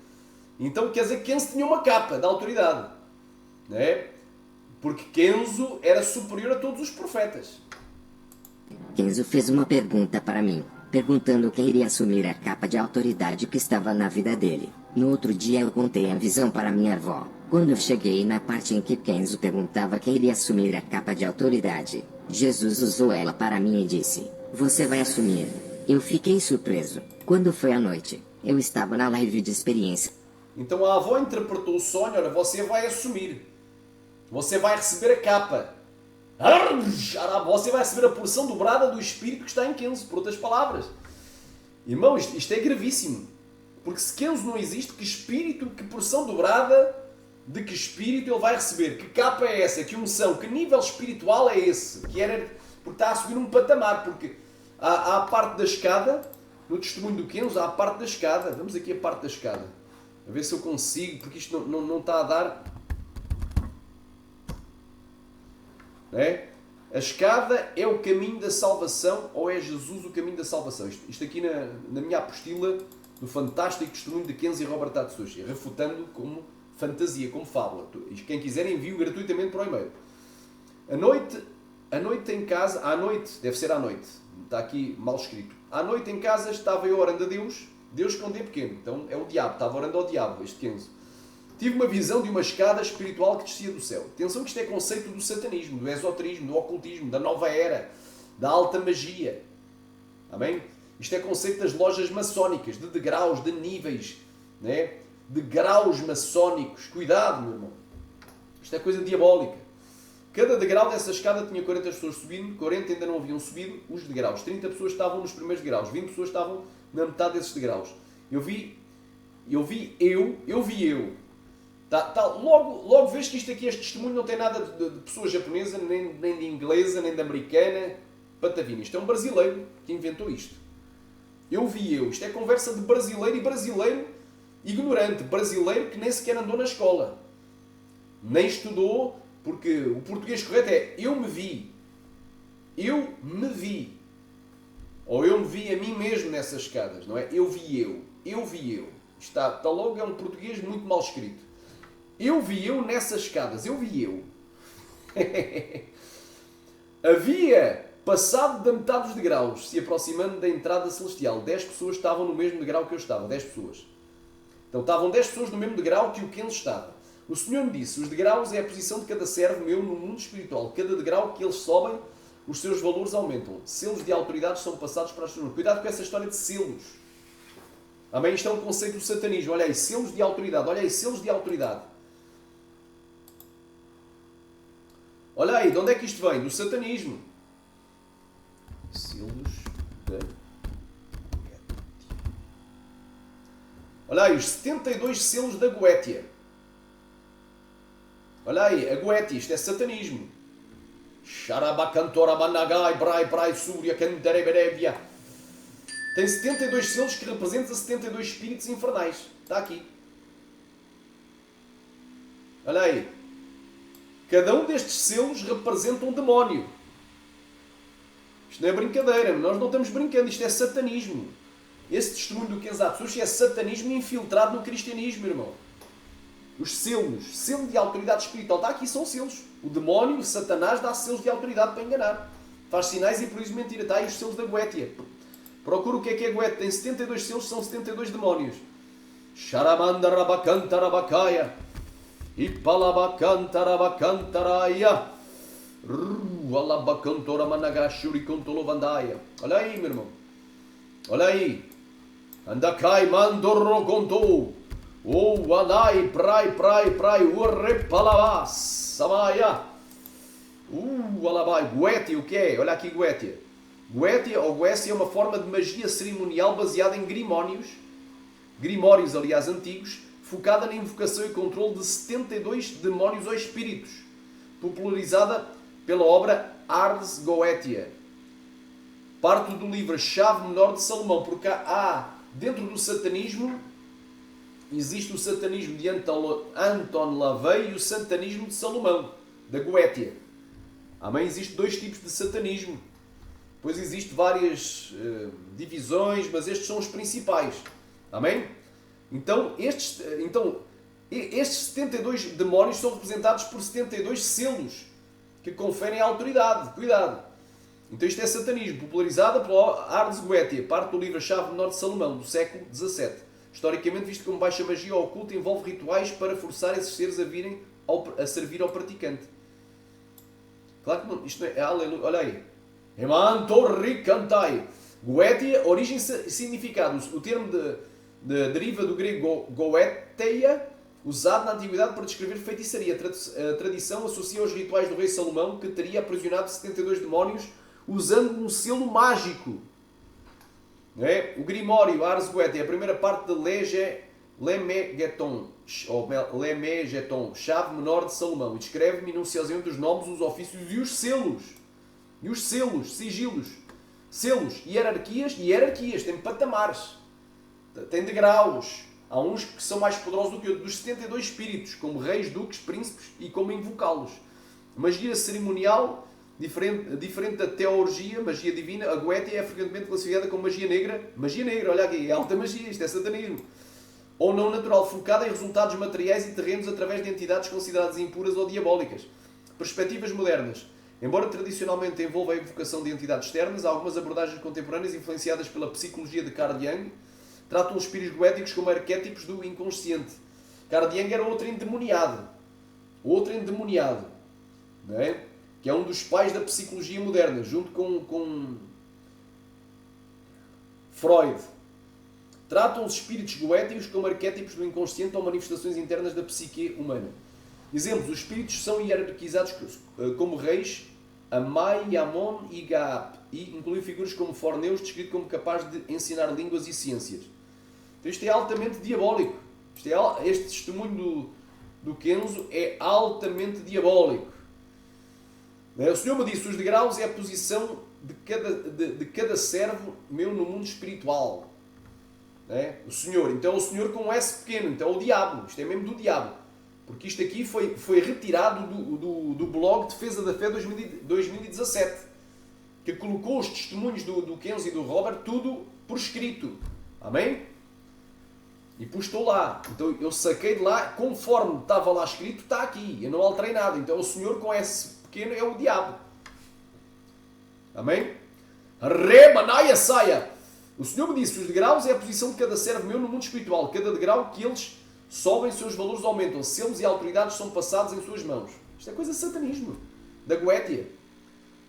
Então quer dizer que Kenzo tinha uma capa da autoridade. Não é? Porque Kenzo era superior a todos os profetas. Kenzo fez uma pergunta para mim, perguntando quem iria assumir a capa de autoridade que estava na vida dele. No outro dia eu contei a visão para minha avó. Quando eu cheguei na parte em que Kenzo perguntava quem iria assumir a capa de autoridade, Jesus usou ela para mim e disse: "Você vai assumir." Eu fiquei surpreso. Quando foi à noite, eu estava na live de experiência. Então a avó interpretou o sonho, olha, você vai assumir. Você vai receber a capa. Você vai receber a porção dobrada do Espírito que está em Kenzo, por outras palavras. Irmão, isto é gravíssimo. Porque se Kenzo não existe, que Espírito, que porção dobrada de que Espírito ele vai receber? Que capa é essa? Que unção? Que nível espiritual é esse? Porque está a subir um patamar. Porque há a parte da escada, no testemunho do Kenzo, há a parte da escada. Vamos aqui a parte da escada. A ver se eu consigo, porque isto não está a dar. Não é? A escada é o caminho da salvação ou é Jesus o caminho da salvação? Isto aqui na minha apostila do fantástico testemunho de Kenzo e Robert Atsushi, refutando como fantasia, como fábula. Quem quiser envio gratuitamente para o e-mail. À noite em casa, deve ser à noite, está aqui mal escrito. À noite em casa estava eu orando a Deus com D pequeno, então é o diabo, estava orando ao diabo, este Kenzo. Tive uma visão de uma escada espiritual que descia do céu. Atenção que isto é conceito do satanismo, do esoterismo, do ocultismo, da nova era, da alta magia. Amém? Isto é conceito das lojas maçónicas, de degraus, de níveis, né? De graus maçónicos. Cuidado, meu irmão. Isto é coisa diabólica. Cada degrau dessa escada tinha 40 pessoas subindo, 40 ainda não haviam subido os degraus. 30 pessoas estavam nos primeiros degraus, 20 pessoas estavam na metade desses degraus. Eu vi eu. Logo vês que isto aqui, este testemunho, não tem nada de pessoa japonesa, nem de inglesa, nem de americana. Patavina. Isto é um brasileiro que inventou isto. Isto é conversa de brasileiro e brasileiro ignorante. Brasileiro que nem sequer andou na escola. Nem estudou, porque o português correto é eu me vi. Ou eu me vi a mim mesmo nessas escadas, não é? Eu vi eu. Está logo, é um português muito mal escrito. Eu vi eu nessas escadas. Havia passado da metade dos degraus, se aproximando da entrada celestial. 10 pessoas estavam no mesmo degrau que eu estava. 10 pessoas. Então estavam 10 pessoas no mesmo degrau que o Kenzo estava. O Senhor me disse, os degraus é a posição de cada servo meu no mundo espiritual. Cada degrau que eles sobem, os seus valores aumentam. Selos de autoridade são passados para as pessoas. Cuidado com essa história de selos. Amém? Isto é um conceito do satanismo. Olha aí, selos de autoridade. Olha aí, de onde é que isto vem? Do satanismo. Selos da... Olha aí, os 72 selos da Goétia. Olha aí, a Goétia, isto é satanismo. Xarabacantora managai, brai, súria, cantareberébia. Tem 72 selos que representam 72 espíritos infernais. Está aqui. Olha aí. Cada um destes selos representa um demónio. Isto não é brincadeira. Nós não estamos brincando. Isto é satanismo. Esse testemunho do Kenzo Atsushi é satanismo infiltrado no cristianismo, irmão. Os selos. Selo de autoridade espiritual. Está aqui, são selos. O demónio, o Satanás, dá selos de autoridade para enganar. Faz sinais e por isso mentira. Está aí os selos da Goétia. Procura o que é Goétia. Tem 72 selos, são 72 demónios. Sharamanda rabacanta rabacaia. Ipalabacanta rabacantaraia. Alabacantora managashuri contolovandaia. Olha aí, meu irmão. Olha aí. Andacai mandorro contou. Oh, alai, prai, urrepalabas. Samaya. Alabai. Goétia, o que é? Olha aqui, Goétia. Goétia ou Goécia é uma forma de magia cerimonial baseada em grimórios, aliás, antigos, focada na invocação e controle de 72 demónios ou espíritos, popularizada pela obra Ars Goetia. Parte do livro Chave Menor de Salomão, porque dentro do satanismo, existe o satanismo de Anton LaVey e o satanismo de Salomão, da Goétia. Amém? Existem 2 tipos de satanismo. Depois existem várias divisões, mas estes são os principais. Amém? Então, estes 72 demónios são representados por 72 selos que conferem a autoridade. Cuidado! Então isto é satanismo, popularizada pela Ars Goetia, parte do livro A Chave Menor de Salomão, do século XVII. historicamente visto como baixa magia ou oculta, envolve rituais para forçar esses seres a servir ao praticante. Claro que não, isto não é aleluia. Olha aí. Emantorricantai. Goetia, origem e significado. O termo deriva do grego goeteia, usado na antiguidade para descrever feitiçaria. A tradição associa aos rituais do rei Salomão, que teria aprisionado 72 demónios usando um selo mágico. É? O Grimório, Ars Goetia, a primeira parte de Lemegeton, chave menor de Salomão, e descreve minuciosamente os nomes, os ofícios e os selos. E os selos, sigilos. Selos, hierarquias, tem patamares, tem degraus. Há uns que são mais poderosos do que outros, dos 72 espíritos, como reis, duques, príncipes, e como invocá-los. Magia cerimonial, diferente da teurgia, magia divina, a Goetia é frequentemente classificada como magia negra. Magia negra, olha aqui, é alta magia, isto é satanismo. Ou não natural, focada em resultados materiais e terrenos através de entidades consideradas impuras ou diabólicas. Perspectivas modernas. Embora tradicionalmente envolva a evocação de entidades externas, há algumas abordagens contemporâneas influenciadas pela psicologia de Carl Jung tratam os espíritos goéticos como arquétipos do inconsciente. Carl Jung era outro endemoniado, não é? Que é um dos pais da psicologia moderna, junto com Freud. Tratam os espíritos goéticos como arquétipos do inconsciente ou manifestações internas da psique humana. Exemplos: os espíritos são hierarquizados como reis, Amai, Amon e Gaap, e incluem figuras como Forneus, descrito como capaz de ensinar línguas e ciências. Então isto é altamente diabólico. Este testemunho do Kenzo é altamente diabólico. O Senhor me disse: os degraus é a posição de cada servo meu no mundo espiritual. O Senhor, então é o Senhor com um S pequeno, então é o diabo, isto é mesmo do diabo. Porque isto aqui foi retirado do blog Defesa da Fé 2017, que colocou os testemunhos do Kenzo e do Robert tudo por escrito. Amém? E postou lá. Então eu saquei de lá, conforme estava lá escrito, está aqui. Eu não alterei nada. Então o Senhor com S pequeno é o diabo. Amém? Remanaya saia. O Senhor me disse: os degraus é a posição de cada servo meu no mundo espiritual. Cada degrau que eles sobem, seus valores aumentam, selos e autoridades são passados em suas mãos. Isto é coisa de satanismo, da Goetia,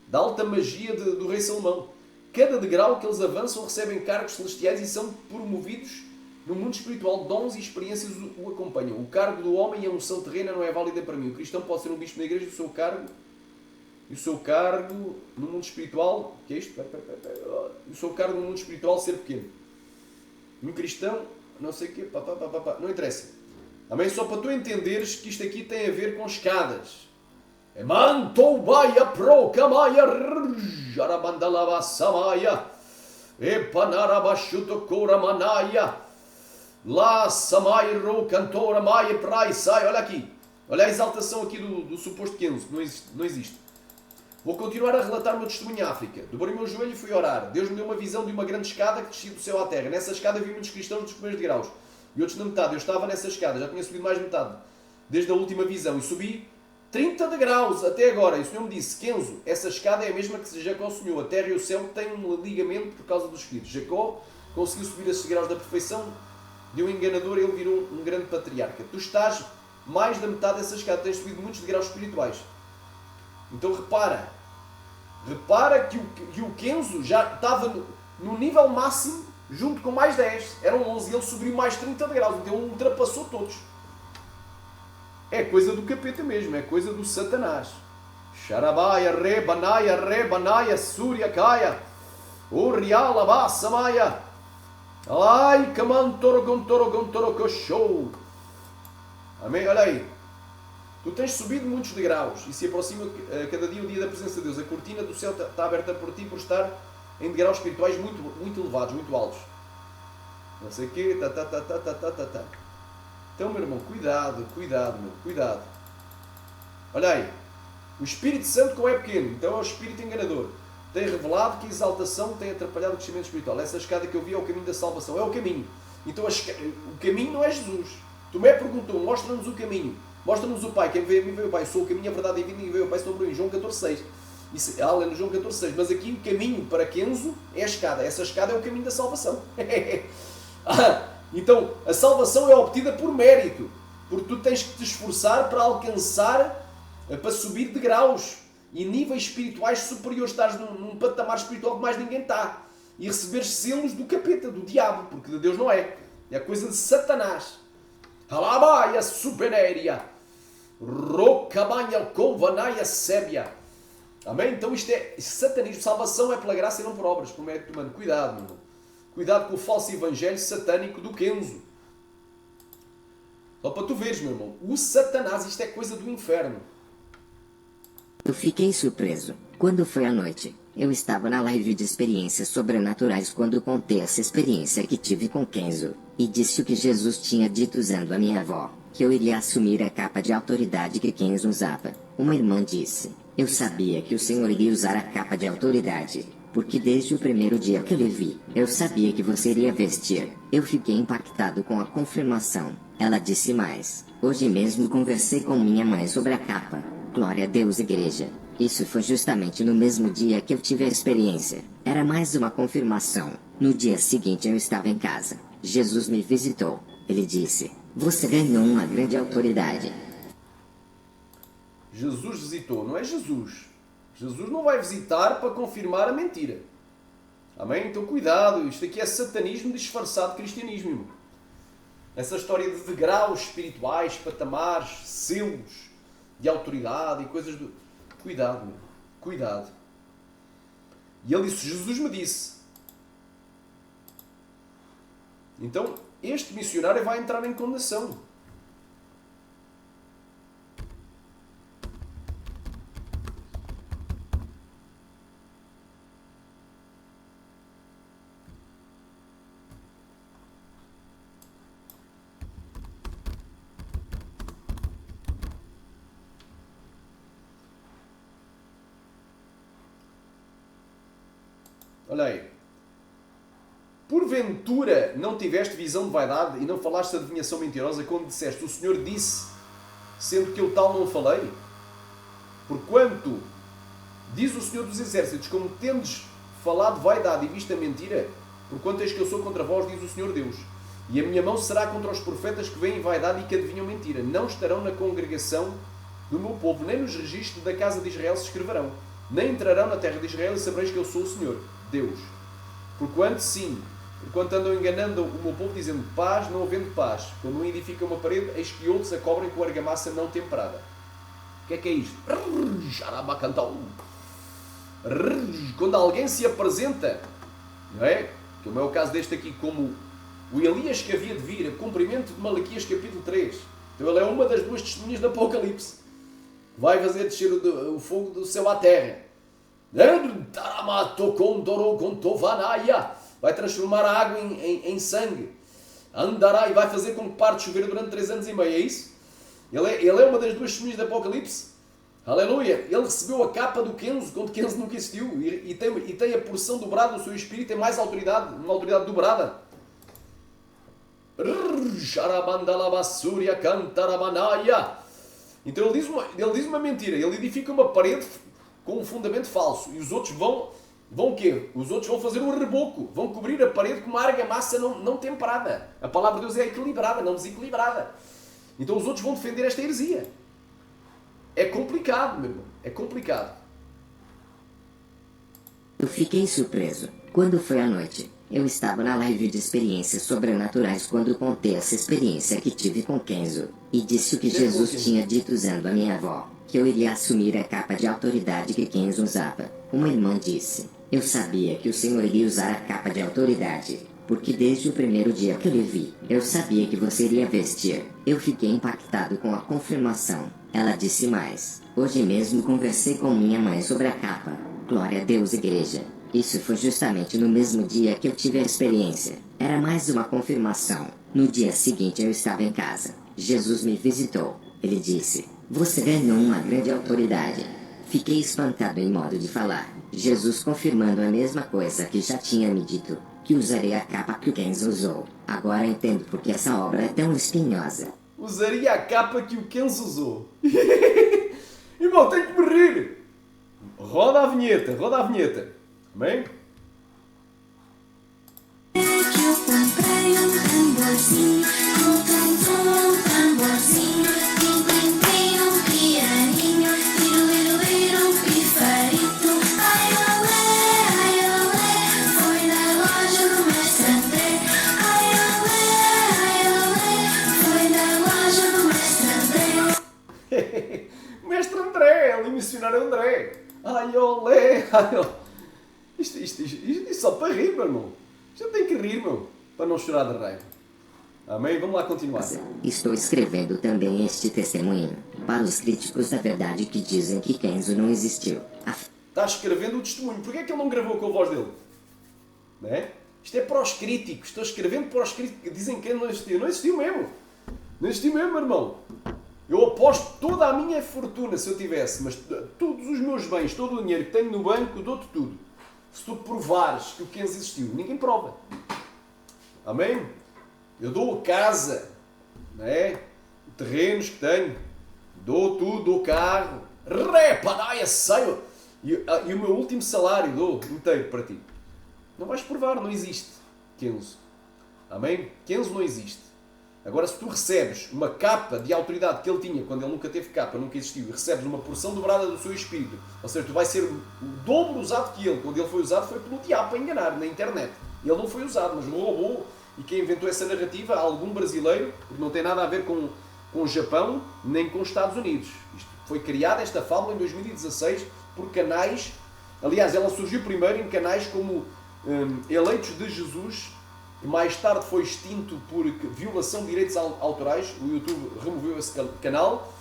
da alta magia do rei Salomão. Cada degrau que eles avançam recebem cargos celestiais e são promovidos no mundo espiritual. Dons e experiências o acompanham. O cargo do homem e a unção terrena não é válida para mim. O cristão pode ser um bispo na igreja e o seu cargo no mundo espiritual, que é isto? O seu cargo no mundo espiritual ser pequeno. Um cristão, não sei o quê, não interessa. Amém? Só para tu entenderes que isto aqui tem a ver com escadas. Mantoubaya procamaya jarabandalava samaya epanarabachutokora manaya la samai ro cantora maia prai sai. Olha aqui. Olha a exaltação aqui do suposto Kenzo. Não existe. Vou continuar a relatar o meu testemunho em África. Dobrei o meu joelho e fui orar. Deus me deu uma visão de uma grande escada que descia do céu à terra. Nessa escada vi muitos cristãos dos primeiros degraus. E outros na metade. Eu estava nessa escada. Já tinha subido mais de metade. Desde a última visão. E subi 30 degraus até agora. E o Senhor me disse: Kenzo, essa escada é a mesma que Jacó sonhou. A terra e o céu têm um ligamento por causa dos espíritos. Jacó conseguiu subir esses degraus da perfeição. De um enganador ele virou um grande patriarca. Tu estás mais da metade dessa escada. Tens subido muitos degraus espirituais. Então repara que o Kenzo já estava no nível máximo, junto com mais 10. Eram 11 e ele subiu mais 30 degraus. Então ele ultrapassou todos. É coisa do capeta mesmo, é coisa do Satanás. Xarabaya, rebanaya, suriakaya, uriala, bassamaya. Ai, camantoro, show. Amém? Olha aí. Tu tens subido muitos degraus e se aproxima cada dia o dia da presença de Deus. A cortina do céu está aberta por ti por estar em degraus espirituais muito, muito elevados, muito altos. Não sei o quê. Então, meu irmão, cuidado. Olha aí. O Espírito Santo, como é pequeno, então é o Espírito enganador. Tem revelado que a exaltação tem atrapalhado o crescimento espiritual. Essa escada que eu vi é o caminho da salvação. É o caminho. Então o caminho não é Jesus. Tomé perguntou: mostra-nos o caminho. Mostra-nos o Pai. Quem veio a mim veio o Pai. Eu sou o caminho, a verdade e a vida. E veio o Pai. Em João 14,6. É no João 14,6. Mas aqui o caminho para Kenzo é a escada. Essa escada é o caminho da salvação. Então, a salvação é obtida por mérito, porque tu tens que te esforçar para alcançar, para subir de graus e níveis espirituais superiores. Estás num patamar espiritual que mais ninguém está. E receberes selos do capeta, do diabo, porque de Deus não é. É coisa de Satanás. Alabaia superéria. Rocabanha convanaia sébia. Amém? Então isto é satanismo. Salvação é pela graça e não por obras, por mérito humano. Cuidado, meu irmão. Cuidado com o falso evangelho satânico do Kenzo. Só para tu veres, meu irmão. O Satanás, isto é coisa do inferno. Eu fiquei surpreso. Quando foi à noite, eu estava na live de experiências sobrenaturais quando contei essa experiência que tive com Kenzo, e disse o que Jesus tinha dito usando a minha avó, que eu iria assumir a capa de autoridade que Kenzo usava. Uma irmã disse, eu sabia que o Senhor iria usar a capa de autoridade, porque desde o primeiro dia que lhe vi, eu sabia que você iria vestir. Eu fiquei impactado com a confirmação. Ela disse mais, hoje mesmo conversei com minha mãe sobre a capa. Glória a Deus, igreja. Isso foi justamente no mesmo dia que eu tive a experiência. Era mais uma confirmação. No dia seguinte eu estava em casa. Jesus me visitou. Ele disse, você ganhou uma grande autoridade. Jesus visitou, não é Jesus. Jesus não vai visitar para confirmar a mentira. Amém? Então cuidado, isto aqui é satanismo disfarçado de cristianismo, irmão. Essa história de degraus espirituais, patamares, selos de autoridade e coisas do... Cuidado, meu. Cuidado. E ele disse, Jesus me disse. Então, este missionário vai entrar em condenação. Olha aí. Porventura não tiveste visão de vaidade e não falaste de adivinhação mentirosa quando disseste, o Senhor disse, sendo que eu tal não falei? Porquanto, diz o Senhor dos Exércitos, como tendes falado de vaidade e visto a mentira, porquanto és que eu sou contra vós, diz o Senhor Deus. E a minha mão será contra os profetas que veem vaidade e que adivinham mentira. Não estarão na congregação do meu povo, nem nos registros da casa de Israel se escreverão. Nem entrarão na terra de Israel e sabereis que eu sou o Senhor, Deus. Porquanto sim, porquanto andam enganando o meu povo, dizendo paz, não havendo paz. Quando um edifica uma parede, eis que outros a cobrem com argamassa não temperada. O que é isto? Quando alguém se apresenta, não é? Como é o caso deste aqui, como o Elias que havia de vir, a cumprimento de Malaquias capítulo 3. Então ele é uma das duas testemunhas do Apocalipse. Vai fazer descer o fogo do céu à terra. Vai transformar a água em sangue. Andará e vai fazer com que pare de chover durante 3 anos e meio. É isso? Ele é uma das duas testemunhas do Apocalipse. Aleluia! Ele recebeu a capa do Kenzo, quando Kenzo nunca existiu. E tem a porção dobrada do seu espírito. Tem mais autoridade. Uma autoridade dobrada. Então ele diz uma mentira. Ele edifica uma parede com um fundamento falso. E os outros vão o quê? Os outros vão fazer um reboco. Vão cobrir a parede com uma argamassa não temperada. A palavra de Deus é equilibrada, não desequilibrada. Então os outros vão defender esta heresia. É complicado, meu irmão. É complicado. Eu fiquei surpreso. Quando foi à noite, eu estava na live de experiências sobrenaturais quando contei essa experiência que tive com Kenzo, e disse o que Jesus tinha dito usando a minha avó, que eu iria assumir a capa de autoridade que Kenzo usava. Uma irmã disse, eu sabia que o Senhor iria usar a capa de autoridade, porque desde o primeiro dia que lhe vi, eu sabia que você iria vestir. Eu fiquei impactado com a confirmação. Ela disse mais, hoje mesmo conversei com minha mãe sobre a capa. Glória a Deus, igreja. Isso foi justamente no mesmo dia que eu tive a experiência. Era mais uma confirmação. No dia seguinte eu estava em casa. Jesus me visitou. Ele disse, você ganhou uma grande autoridade. Fiquei espantado em modo de falar. Jesus confirmando a mesma coisa que já tinha me dito, que usarei a capa que o Kenzo usou. Agora entendo porque essa obra é tão espinhosa. Usaria a capa que o Kenzo usou. Irmão, tenho que me rir. Roda a vinheta, roda a vinheta. Amém? Que eu comprei foi um tamborzinho. Tum, tum, tum, um tamborzinho. Plim, plim, plim, um pianinho. Liru, liru, liru, um pifarito. Ai, olé, foi na loja do mestre André. Ai, olé, foi na loja do mestre André. Mestre André, ali missionário André. Ai, olé, ai, olé. Isto só para rir, meu irmão. Já tem que rir, meu, para não chorar de raiva. Amém? Vamos lá continuar. Estou escrevendo também este testemunho para os críticos da verdade que dizem que Kenzo não existiu. Está escrevendo o testemunho. Porquê é que ele não gravou com a voz dele? Não é? Isto é para os críticos. Estou escrevendo para os críticos que dizem que ele não existiu. Não existiu mesmo. Não existiu mesmo, meu irmão. Eu aposto toda a minha fortuna, se eu tivesse, mas todos os meus bens, todo o dinheiro que tenho no banco, dou-te tudo. Se tu provares que o Kenzo existiu, ninguém prova. Amém? Eu dou a casa, não é? Terrenos que tenho, dou tudo, dou carro, dai a ceia. E o meu último salário dou inteiro para ti. Não vais provar, não existe Kenzo. Amém? Kenzo não existe. Agora, se tu recebes uma capa de autoridade que ele tinha, quando ele nunca teve capa, nunca existiu, e recebes uma porção dobrada do seu espírito, ou seja, tu vais ser o dobro usado que ele. Quando ele foi usado foi pelo diabo para enganar, na internet. Ele não foi usado, mas o robô, e quem inventou essa narrativa, algum brasileiro, porque não tem nada a ver com o Japão, nem com os Estados Unidos. Isto foi criada, esta fábula, em 2016, por canais, aliás, ela surgiu primeiro em canais como Eleitos de Jesus, que mais tarde foi extinto por violação de direitos autorais. O YouTube removeu esse canal,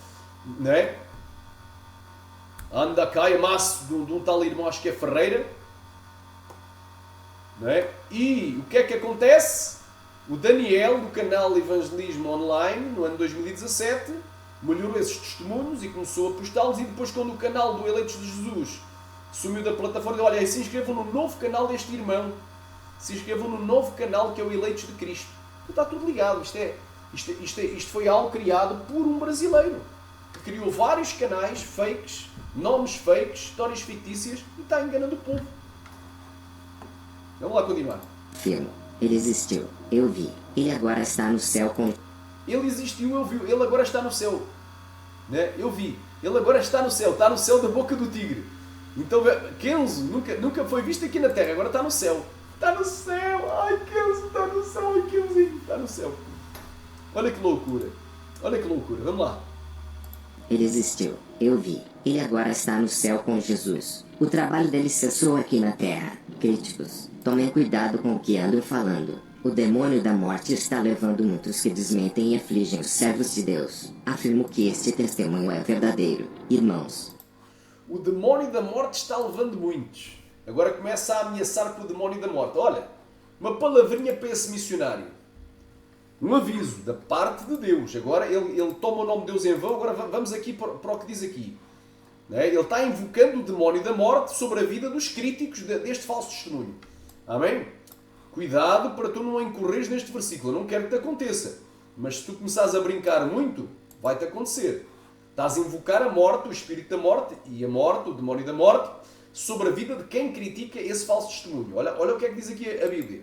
não é? Anda cá, é maço de um tal irmão, acho que é Ferreira, não é? E o que é que acontece? O Daniel, do canal Evangelismo Online, no ano 2017, melhorou esses testemunhos e começou a postá-los, e depois, quando o canal do Eleitos de Jesus sumiu da plataforma, olha, se inscrevam no novo canal deste irmão. Se inscrevam no novo canal que é o Eleitos de Cristo. Está tudo ligado. Isto foi algo criado por um brasileiro que criou vários canais fakes, nomes fakes, histórias fictícias e está enganando o povo. Vamos lá continuar. Filho, ele existiu. Eu vi. Ele agora está no céu com... Ele existiu, eu vi. Ele agora está no céu. Né? Eu vi. Ele agora está no céu. Está no céu da boca do tigre. Então, Kenzo nunca foi visto aqui na Terra. Agora está no céu. Está no céu! Ai, Kenzo, está no céu! Ai, Kenzinho, está no céu! Olha que loucura! Olha que loucura! Vamos lá! Ele existiu. Eu vi. Ele agora está no céu com Jesus. O trabalho dele cessou aqui na terra. Críticos, tomem cuidado com o que andam falando. O demônio da morte está levando muitos que desmentem e afligem os servos de Deus. Afirmo que este testemunho é verdadeiro. Irmãos. O demônio da morte está levando muitos. Agora começa a ameaçar com o demónio da morte. Olha, uma palavrinha para esse missionário. Um aviso da parte de Deus. Agora ele toma o nome de Deus em vão. Agora vamos aqui para o que diz aqui. Ele está invocando o demónio da morte sobre a vida dos críticos deste falso testemunho. Amém? Cuidado para tu não incorreres neste versículo. Eu não quero que te aconteça. Mas se tu começares a brincar muito, vai-te acontecer. Estás a invocar a morte, o espírito da morte e a morte, o demónio da morte, sobre a vida de quem critica esse falso testemunho. Olha o que é que diz aqui a Bíblia.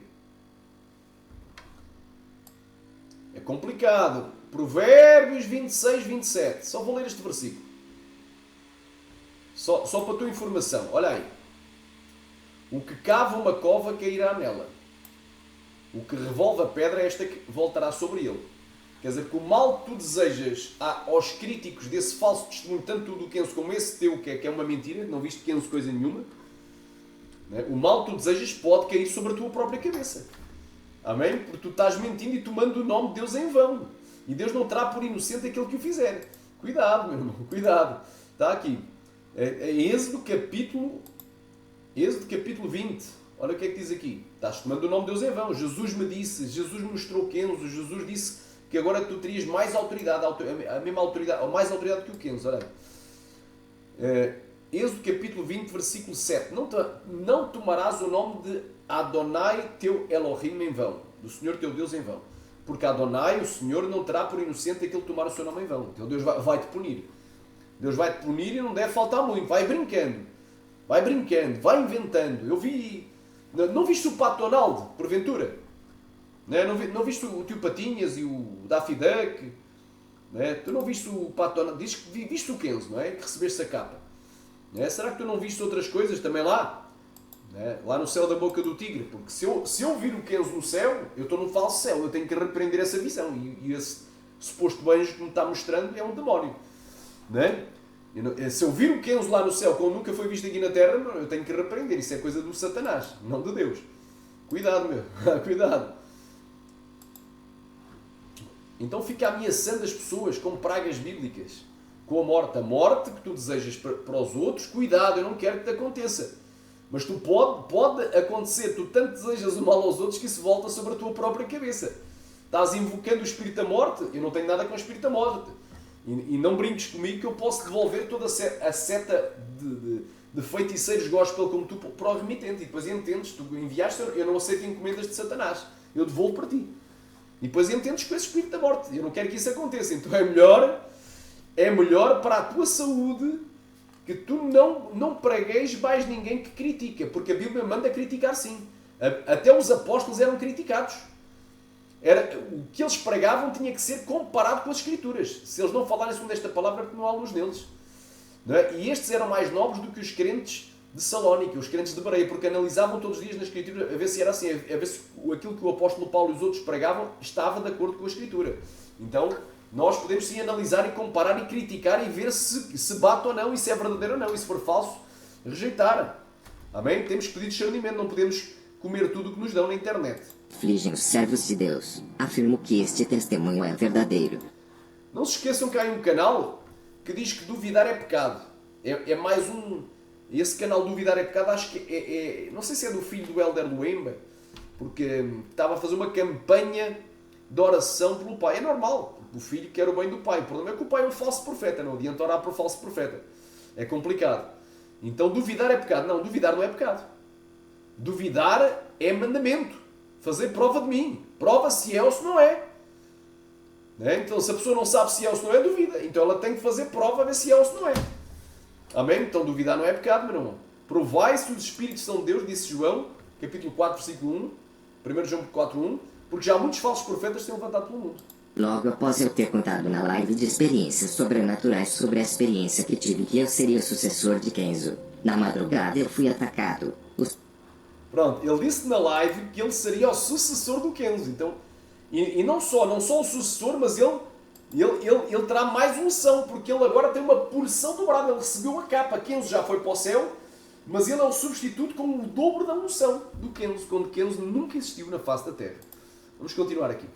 É complicado. Provérbios 26, 27. Só vou ler este versículo. Só para a tua informação. Olha aí. O que cava uma cova cairá nela. O que revolve a pedra é esta que voltará sobre ele. Quer dizer que o mal que tu desejas aos críticos desse falso testemunho, tanto do Kenzo como esse teu, que é uma mentira, não viste Kenzo coisa nenhuma, né? O mal que tu desejas pode cair sobre a tua própria cabeça. Amém? Porque tu estás mentindo e tomando o nome de Deus em vão. E Deus não terá por inocente aquele que o fizer. Cuidado, meu irmão, cuidado. Está aqui. Êxodo capítulo 20. Olha o que é que diz aqui. Estás tomando o nome de Deus em vão. Jesus me disse, Jesus me mostrou Kenzo, Jesus disse que agora tu terias mais autoridade, a mesma autoridade, ou mais autoridade que o Kenzo. Olha aí. Êxodo capítulo 20, versículo 7. Não tomarás o nome de Adonai teu Elohim em vão, do Senhor teu Deus em vão. Porque Adonai, o Senhor, não terá por inocente aquele que tomar o seu nome em vão. Então Deus vai-te punir. Deus vai-te punir e não deve faltar muito. Vai brincando, vai inventando. Eu vi... Não viste o Pato Donald, porventura? Né? Não viste o Tio Patinhas e o Daffy Duck? Né? Tu não viste o Pato Donald? Diz que viste o Kenzo, não é? Que recebeste a capa. Né? Será que tu não viste outras coisas também lá? Né? Lá no céu da boca do tigre? Porque se eu vir o Kenzo no céu, eu estou num falso céu. Eu tenho que repreender essa visão. E esse suposto anjo que me está mostrando é um demónio. Né? Se eu vir o Kenzo lá no céu, como nunca foi visto aqui na terra, eu tenho que repreender. Isso é coisa do Satanás, não de Deus. Cuidado, meu. Cuidado. Então fica ameaçando as pessoas com pragas bíblicas, com a morte. A morte que tu desejas para os outros, cuidado, eu não quero que te aconteça. Mas tu pode acontecer, tu tanto desejas o mal aos outros que isso volta sobre a tua própria cabeça. Estás invocando o espírito da morte, eu não tenho nada com o espírito da morte. E não brinques comigo que eu posso devolver toda a seta de feiticeiros gospel como tu para o remitente. E depois entendes, tu enviaste, eu não aceito encomendas de Satanás. Eu devolvo para ti. E depois entendes com esse espírito da morte. Eu não quero que isso aconteça. Então é melhor para a tua saúde que tu não pregueis mais ninguém que critica. Porque a Bíblia manda criticar sim. Até os apóstolos eram criticados. O que eles pregavam tinha que ser comparado com as Escrituras. Se eles não falarem segundo esta palavra, é porque não há luz neles. Não é? E estes eram mais nobres do que os crentes de Salónica, os crentes de Bereia, porque analisavam todos os dias na Escritura a ver se era assim, a ver se aquilo que o apóstolo Paulo e os outros pregavam estava de acordo com a Escritura. Então, nós podemos sim analisar e comparar e criticar e ver se bate ou não, e se é verdadeiro ou não, e se for falso, rejeitar. Amém? Temos que pedir discernimento, não podemos comer tudo o que nos dão na internet. Afligem os servos de Deus. Afirmo que este testemunho é verdadeiro. Não se esqueçam que há um canal que diz que duvidar é pecado. É mais um... Esse canal Duvidar é Pecado, acho que não sei se é do filho do Helder Luemba, porque estava a fazer uma campanha de oração pelo pai. É normal, o filho quer o bem do pai. O problema é que o pai é um falso profeta, não adianta orar por falso profeta. É complicado. Então duvidar é pecado. Não, duvidar não é pecado. Duvidar é mandamento. Fazer prova de mim. Prova se é ou se não é. Então se a pessoa não sabe se é ou se não é, duvida. Então ela tem que fazer prova a ver se é ou se não é. Amém? Então duvidar não é pecado, meu irmão. Provai se os Espíritos são de Deus, disse João, capítulo 4, versículo 1, 1 João 4, 1, porque já muitos falsos profetas se têm levantado pelo mundo. Logo após eu ter contado na live de experiências sobrenaturais sobre a experiência que tive que eu seria o sucessor de Kenzo, na madrugada eu fui atacado. Pronto, ele disse na live que ele seria o sucessor do Kenzo. Então, e não só o sucessor, mas ele terá mais unção, porque ele agora tem uma porção dobrada. Ele recebeu a capa. Kenzo já foi para o céu, mas ele é o substituto com o dobro da unção do Kenzo, quando Kenzo nunca existiu na face da terra. Vamos continuar aqui.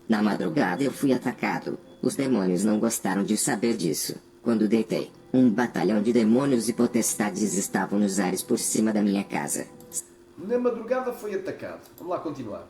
Na madrugada eu fui atacado. Os demônios não gostaram de saber disso. Quando deitei, um batalhão de demônios e potestades estavam nos ares por cima da minha casa. Na madrugada foi atacado. Vamos lá continuar.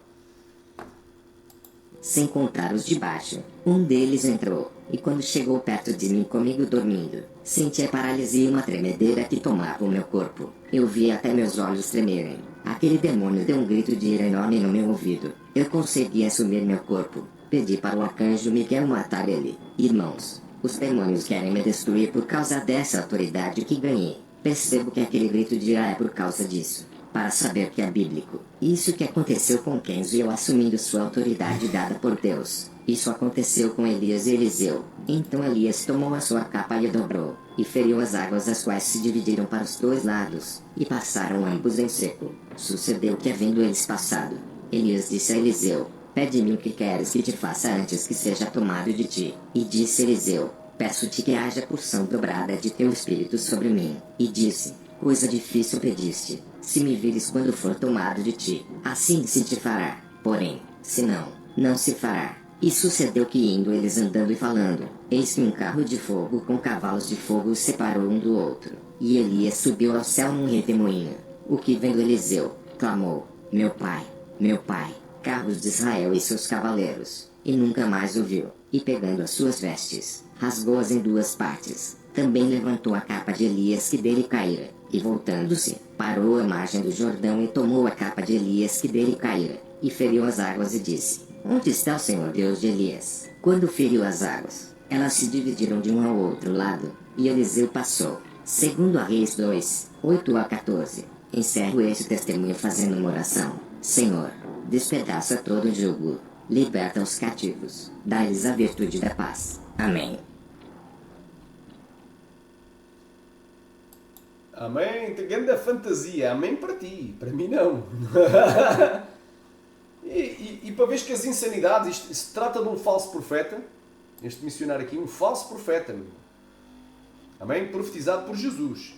Sem contar os de baixo. Um deles entrou, e quando chegou perto de mim comigo dormindo, senti a paralisia e uma tremedeira que tomava o meu corpo. Eu vi até meus olhos tremerem. Aquele demônio deu um grito de ira enorme no meu ouvido. Eu consegui assumir meu corpo. Pedi para o arcanjo Miguel matar ele. Irmãos, os demônios querem me destruir por causa dessa autoridade que ganhei. Percebo que aquele grito de ira é por causa disso. Para saber que é bíblico. Isso que aconteceu com Kenzo e eu assumindo sua autoridade dada por Deus. Isso aconteceu com Elias e Eliseu. Então Elias tomou a sua capa e a dobrou, e feriu as águas as quais se dividiram para os dois lados, e passaram ambos em seco. Sucedeu que havendo eles passado, Elias disse a Eliseu, pede-me o que queres que te faça antes que seja tomado de ti. E disse Eliseu, peço-te que haja porção dobrada de teu espírito sobre mim. E disse, coisa difícil pediste, se me vires quando for tomado de ti, assim se te fará. Porém, se não, não se fará. E sucedeu que indo eles andando e falando, eis que um carro de fogo com cavalos de fogo os separou um do outro. E Elias subiu ao céu num redemoinho. O que vendo Eliseu, clamou, meu pai, carros de Israel e seus cavaleiros. E nunca mais o viu. E pegando as suas vestes, rasgou-as em duas partes. Também levantou a capa de Elias que dele caíra, e voltando-se, parou à margem do Jordão e tomou a capa de Elias que dele caíra, e feriu as águas e disse, onde está o Senhor Deus de Elias? Quando feriu as águas, elas se dividiram de um ao outro lado, e Eliseu passou. Segundo a Reis 2, 8 a 14. Encerro este testemunho fazendo uma oração. Senhor, despedaça todo jugo, liberta os cativos, dá-lhes a virtude da paz. Amém. Amém? Grande fantasia. Amém para ti. Para mim não. e para ver que as insanidades, isto se trata de um falso profeta, este missionário aqui, um falso profeta. Amém? Profetizado por Jesus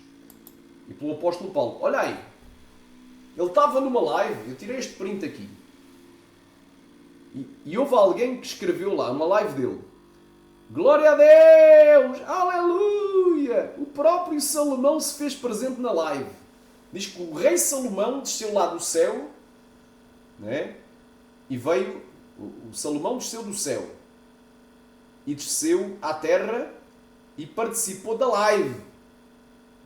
e pelo apóstolo Paulo. Olha aí. Ele estava numa live, eu tirei este print aqui. E houve alguém que escreveu lá, uma live dele. Glória a Deus! Aleluia! O próprio Salomão se fez presente na live. Diz que o rei Salomão desceu lá do céu, né? E veio, o Salomão desceu do céu e desceu à terra e participou da live,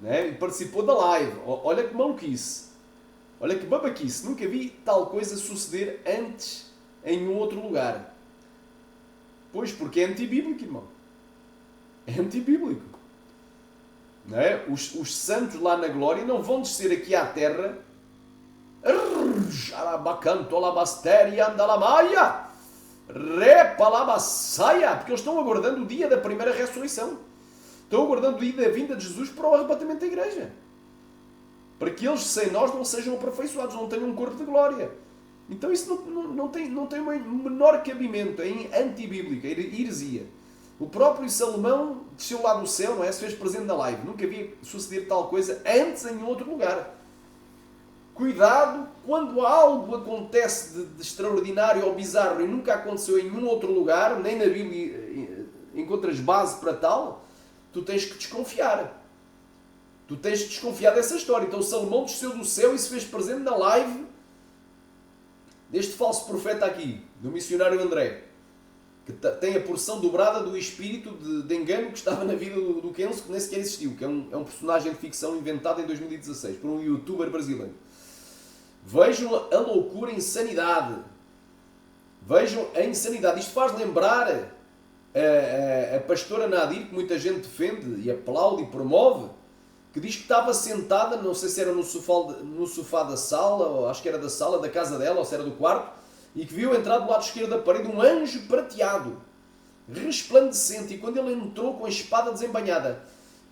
né? E participou da live. Olha que maluquice, olha que babaquice. Nunca vi tal coisa suceder antes em outro lugar. Pois, porque é antibíblico, irmão. É antibíblico. Não é? Os santos lá na glória não vão descer aqui à terra. Porque eles estão aguardando o dia da primeira ressurreição. Estão aguardando o dia da vinda de Jesus para o arrebatamento da igreja. Para que eles, sem nós, não sejam aperfeiçoados, não tenham um corpo de glória. Então isso não tem o menor cabimento, é antibíblico, é heresia. O próprio Salomão desceu lá do céu, não é? Se fez presente na live. Nunca vi suceder tal coisa antes em outro lugar. Cuidado, quando algo acontece de extraordinário ou bizarro e nunca aconteceu em nenhum outro lugar, nem na Bíblia encontras base para tal, tu tens que desconfiar. Tu tens que desconfiar dessa história. Então Salomão desceu do céu e se fez presente na live deste falso profeta aqui, do missionário André, que tem a porção dobrada do espírito de engano que estava na vida do Kenzo, que nem sequer existiu, que é um personagem de ficção inventado em 2016 por um youtuber brasileiro. Vejam a loucura, a insanidade. Vejam a insanidade. Isto faz lembrar a pastora Nadir, que muita gente defende e aplaude e promove, que diz que estava sentada, não sei se era no sofá da sala, ou acho que era da sala da casa dela, ou se era do quarto, e que viu entrar do lado esquerdo da parede um anjo prateado, resplandecente, e quando ele entrou com a espada desembainhada,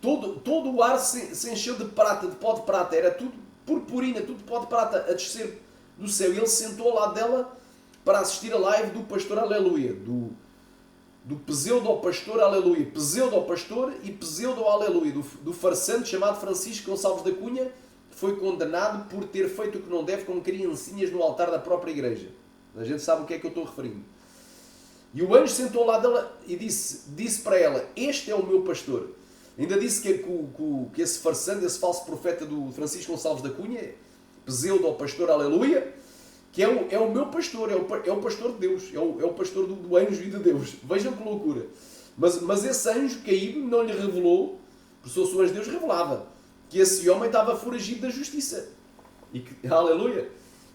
todo o ar se encheu de prata, de pó de prata, era tudo purpurina, tudo de pó de prata a descer do céu, e ele sentou ao lado dela para assistir a live do pastor Aleluia, do pseudo-pastor Aleluia, pseudo-pastor e pseudo-Aleluia, do farsante chamado Francisco Gonçalves da Cunha, que foi condenado por ter feito o que não deve com criancinhas no altar da própria igreja. A gente sabe o que é que eu estou referindo. E o anjo sentou ao lado dela e disse para ela, este é o meu pastor. Ainda disse que esse farsante, esse falso profeta do Francisco Gonçalves da Cunha, pseudo-pastor Aleluia, que é o meu pastor, é o pastor de Deus, é o pastor do anjo e de Deus. Vejam que loucura. Mas esse anjo caído não lhe revelou, porque se fosse o anjo de Deus revelava, que esse homem estava foragido da justiça. E que, aleluia,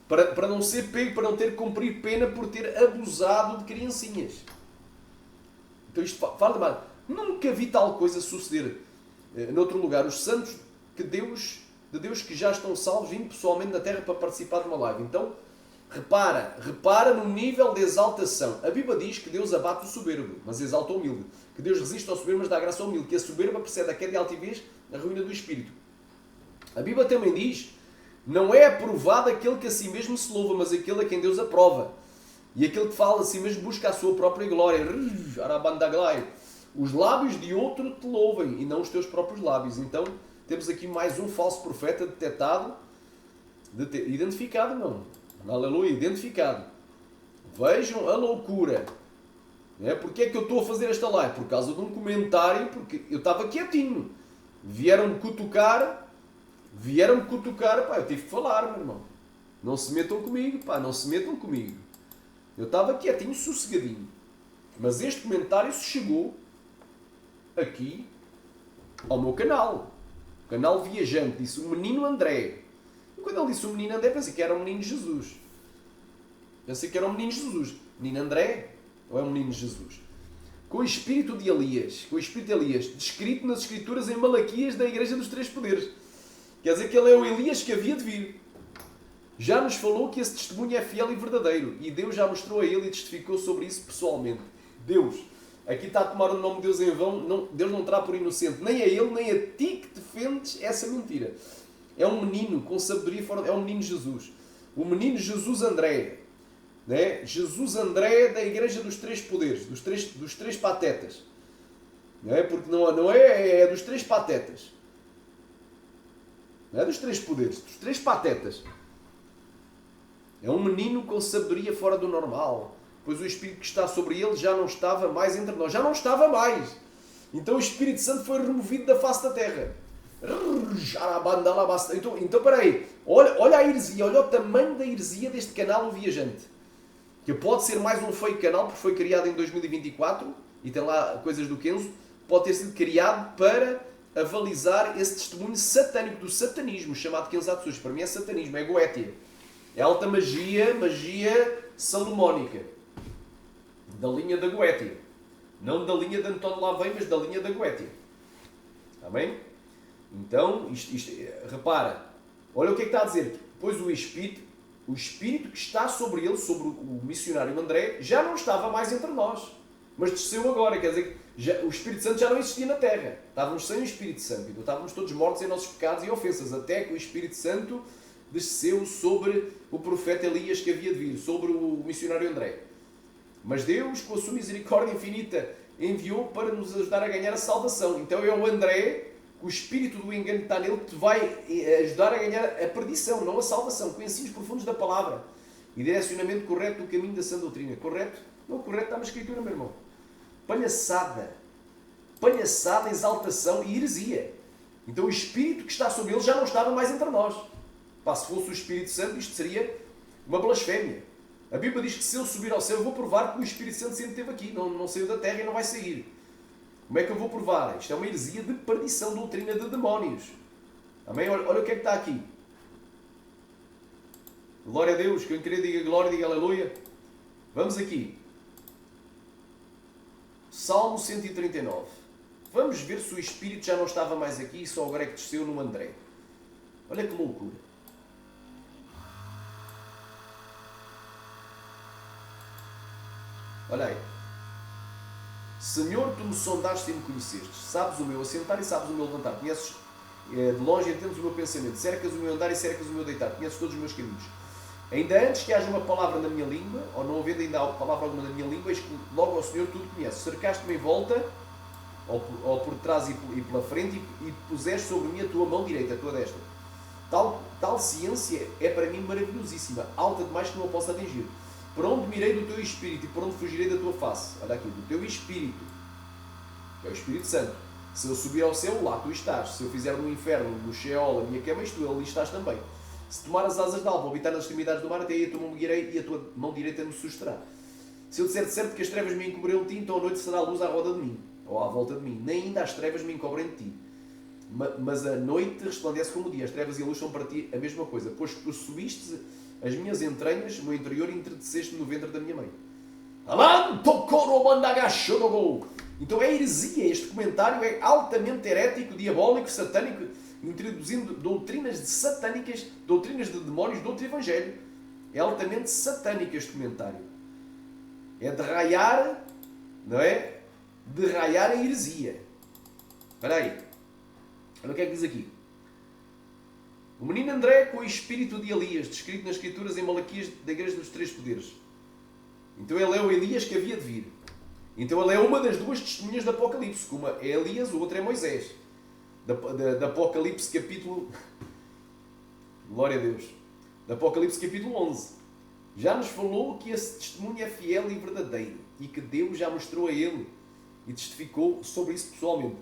para não ser pego, para não ter que cumprir pena por ter abusado de criancinhas. Então isto fala de mal. Nunca vi tal coisa suceder noutro lugar. Os santos de Deus que já estão salvos, vindo pessoalmente na terra para participar de uma live. Então, repara no nível de exaltação. A Bíblia diz que Deus abate o soberbo, mas exalta o humilde. Que Deus resiste ao soberbo, mas dá graça ao humilde. Que a soberba precede a queda e a altivez, a ruína do espírito. A Bíblia também diz, não é aprovado aquele que a si mesmo se louva, mas aquele a quem Deus aprova. E aquele que fala a si mesmo busca a sua própria glória. Os lábios de outro te louvem, e não os teus próprios lábios. Então, temos aqui mais um falso profeta detectado, identificado não. Aleluia, identificado. Vejam a loucura. Porque é que eu estou a fazer esta live? Por causa de um comentário, porque eu estava quietinho. Vieram-me cutucar, pá, eu tive que falar, meu irmão. Não se metam comigo, pá, não se metam comigo. Eu estava quietinho, sossegadinho. Mas este comentário chegou aqui ao meu canal. O canal Viajante. Disse o menino André. E quando ele disse o menino André, pensei que era o menino Jesus. Menino André ou é o menino Jesus? Com o espírito de Elias. Descrito nas Escrituras em Malaquias da Igreja dos Três Poderes. Quer dizer que ele é o Elias que havia de vir. Já nos falou que esse testemunho é fiel e verdadeiro. E Deus já mostrou a ele e testificou sobre isso pessoalmente. Deus, aqui está a tomar o nome de Deus em vão. Não, Deus não terá por inocente nem a ele, nem a ti que defendes essa mentira. É um menino com sabedoria fora. É um menino Jesus. O menino Jesus André. Né? Jesus André da Igreja dos Três Poderes. Dos três patetas. Não é? Porque não é dos três patetas. Não é dos três poderes. Dos três patetas. É um menino com sabedoria fora do normal. Pois o Espírito que está sobre ele já não estava mais entre nós. Já não estava mais. Então o Espírito Santo foi removido da face da terra. Então espera aí. Olha a heresia. Olha o tamanho da heresia deste canal O Viajante. Que pode ser mais um fake canal, porque foi criado em 2024. E tem lá coisas do Kenzo. Pode ter sido criado para avalizar esse testemunho satânico do satanismo, chamado Kenzo Atsushi. Para mim é satanismo, é goétia. É alta magia, magia salomónica. Da linha da Goétia. Não da linha de António Lavey, mas da linha da Goétia. Amém? Então, repara. Olha o que é que está a dizer. Pois o Espírito que está sobre ele, sobre o missionário André, já não estava mais entre nós. Mas desceu agora. Quer dizer que o Espírito Santo já não existia na Terra. Estávamos sem o Espírito Santo. Então estávamos todos mortos em nossos pecados e ofensas. Até que o Espírito Santo desceu sobre o profeta Elias que havia de vir, sobre o missionário André. Mas Deus, com a sua misericórdia infinita, enviou para nos ajudar a ganhar a salvação. Então é o André, o espírito do engano que está nele, que te vai ajudar a ganhar a perdição, não a salvação, com ensinos profundos da palavra e direcionamento correto do caminho da sã doutrina. Correto? Não, correto está na Escritura, meu irmão. Palhaçada, exaltação e heresia. Então o espírito que está sobre ele já não estava mais entre nós. Pá, se fosse o Espírito Santo, isto seria uma blasfémia. A Bíblia diz que se eu subir ao céu, eu vou provar que o Espírito Santo sempre esteve aqui. Não saiu da terra e não vai sair. Como é que eu vou provar? Isto é uma heresia de perdição, doutrina de demónios. Amém? Olha o que é que está aqui. Glória a Deus. Quem querer diga glória, diga aleluia. Vamos aqui. Salmo 139. Vamos ver se o Espírito já não estava mais aqui e só agora é que desceu no André. Olha que loucura. Olha aí. Senhor, tu me sondaste e me conheceste. Sabes o meu assentar e sabes o meu levantar. Conheces de longe e entendes o meu pensamento. Cercas o meu andar e cercas o meu deitar. Conheces todos os meus caminhos. Ainda antes que haja uma palavra na minha língua, ou não havendo ainda palavra alguma na minha língua, eis que logo ao Senhor tudo conheces. Cercaste-me em volta, ou por trás e pela frente, e puseste sobre mim a tua mão direita, a tua destra. Tal ciência é para mim maravilhosíssima, alta demais que não a posso atingir. Por onde mirei do teu Espírito e por onde fugirei da tua face? Olha aqui, do teu Espírito, que é o Espírito Santo. Se eu subir ao céu, lá tu estás. Se eu fizer no inferno, no Sheol, a minha cama, tu ali estás também. Se tomar as asas de alva, habitar nas extremidades do mar, até aí a tua mão guiarei e a tua mão direita me susterá. Se eu disser de certo que as trevas me encobriram de ti, então a noite será a luz à roda de mim, ou à volta de mim. Nem ainda as trevas me encobrem de ti. Mas a noite resplandece como o dia. As trevas e a luz são para ti a mesma coisa. Pois tu subiste as minhas entranhas, no interior, e entreteceste no ventre da minha mãe. Então é heresia. Este comentário é altamente herético, diabólico, satânico, introduzindo doutrinas satânicas, doutrinas de demónios, de outro evangelho. É altamente satânico este comentário. É de raiar, não é? De raiar a heresia. Espera aí. Olha o que é que diz aqui. O menino André com o espírito de Elias, descrito nas Escrituras em Malaquias da Igreja dos Três Poderes. Então ele é o Elias que havia de vir. Então ele é uma das duas testemunhas do Apocalipse. Uma é Elias, o outro é Moisés. Da Apocalipse capítulo... Glória a Deus. Da Apocalipse capítulo 11. Já nos falou que esse testemunho é fiel e verdadeiro. E que Deus já mostrou a ele. E testificou sobre isso pessoalmente.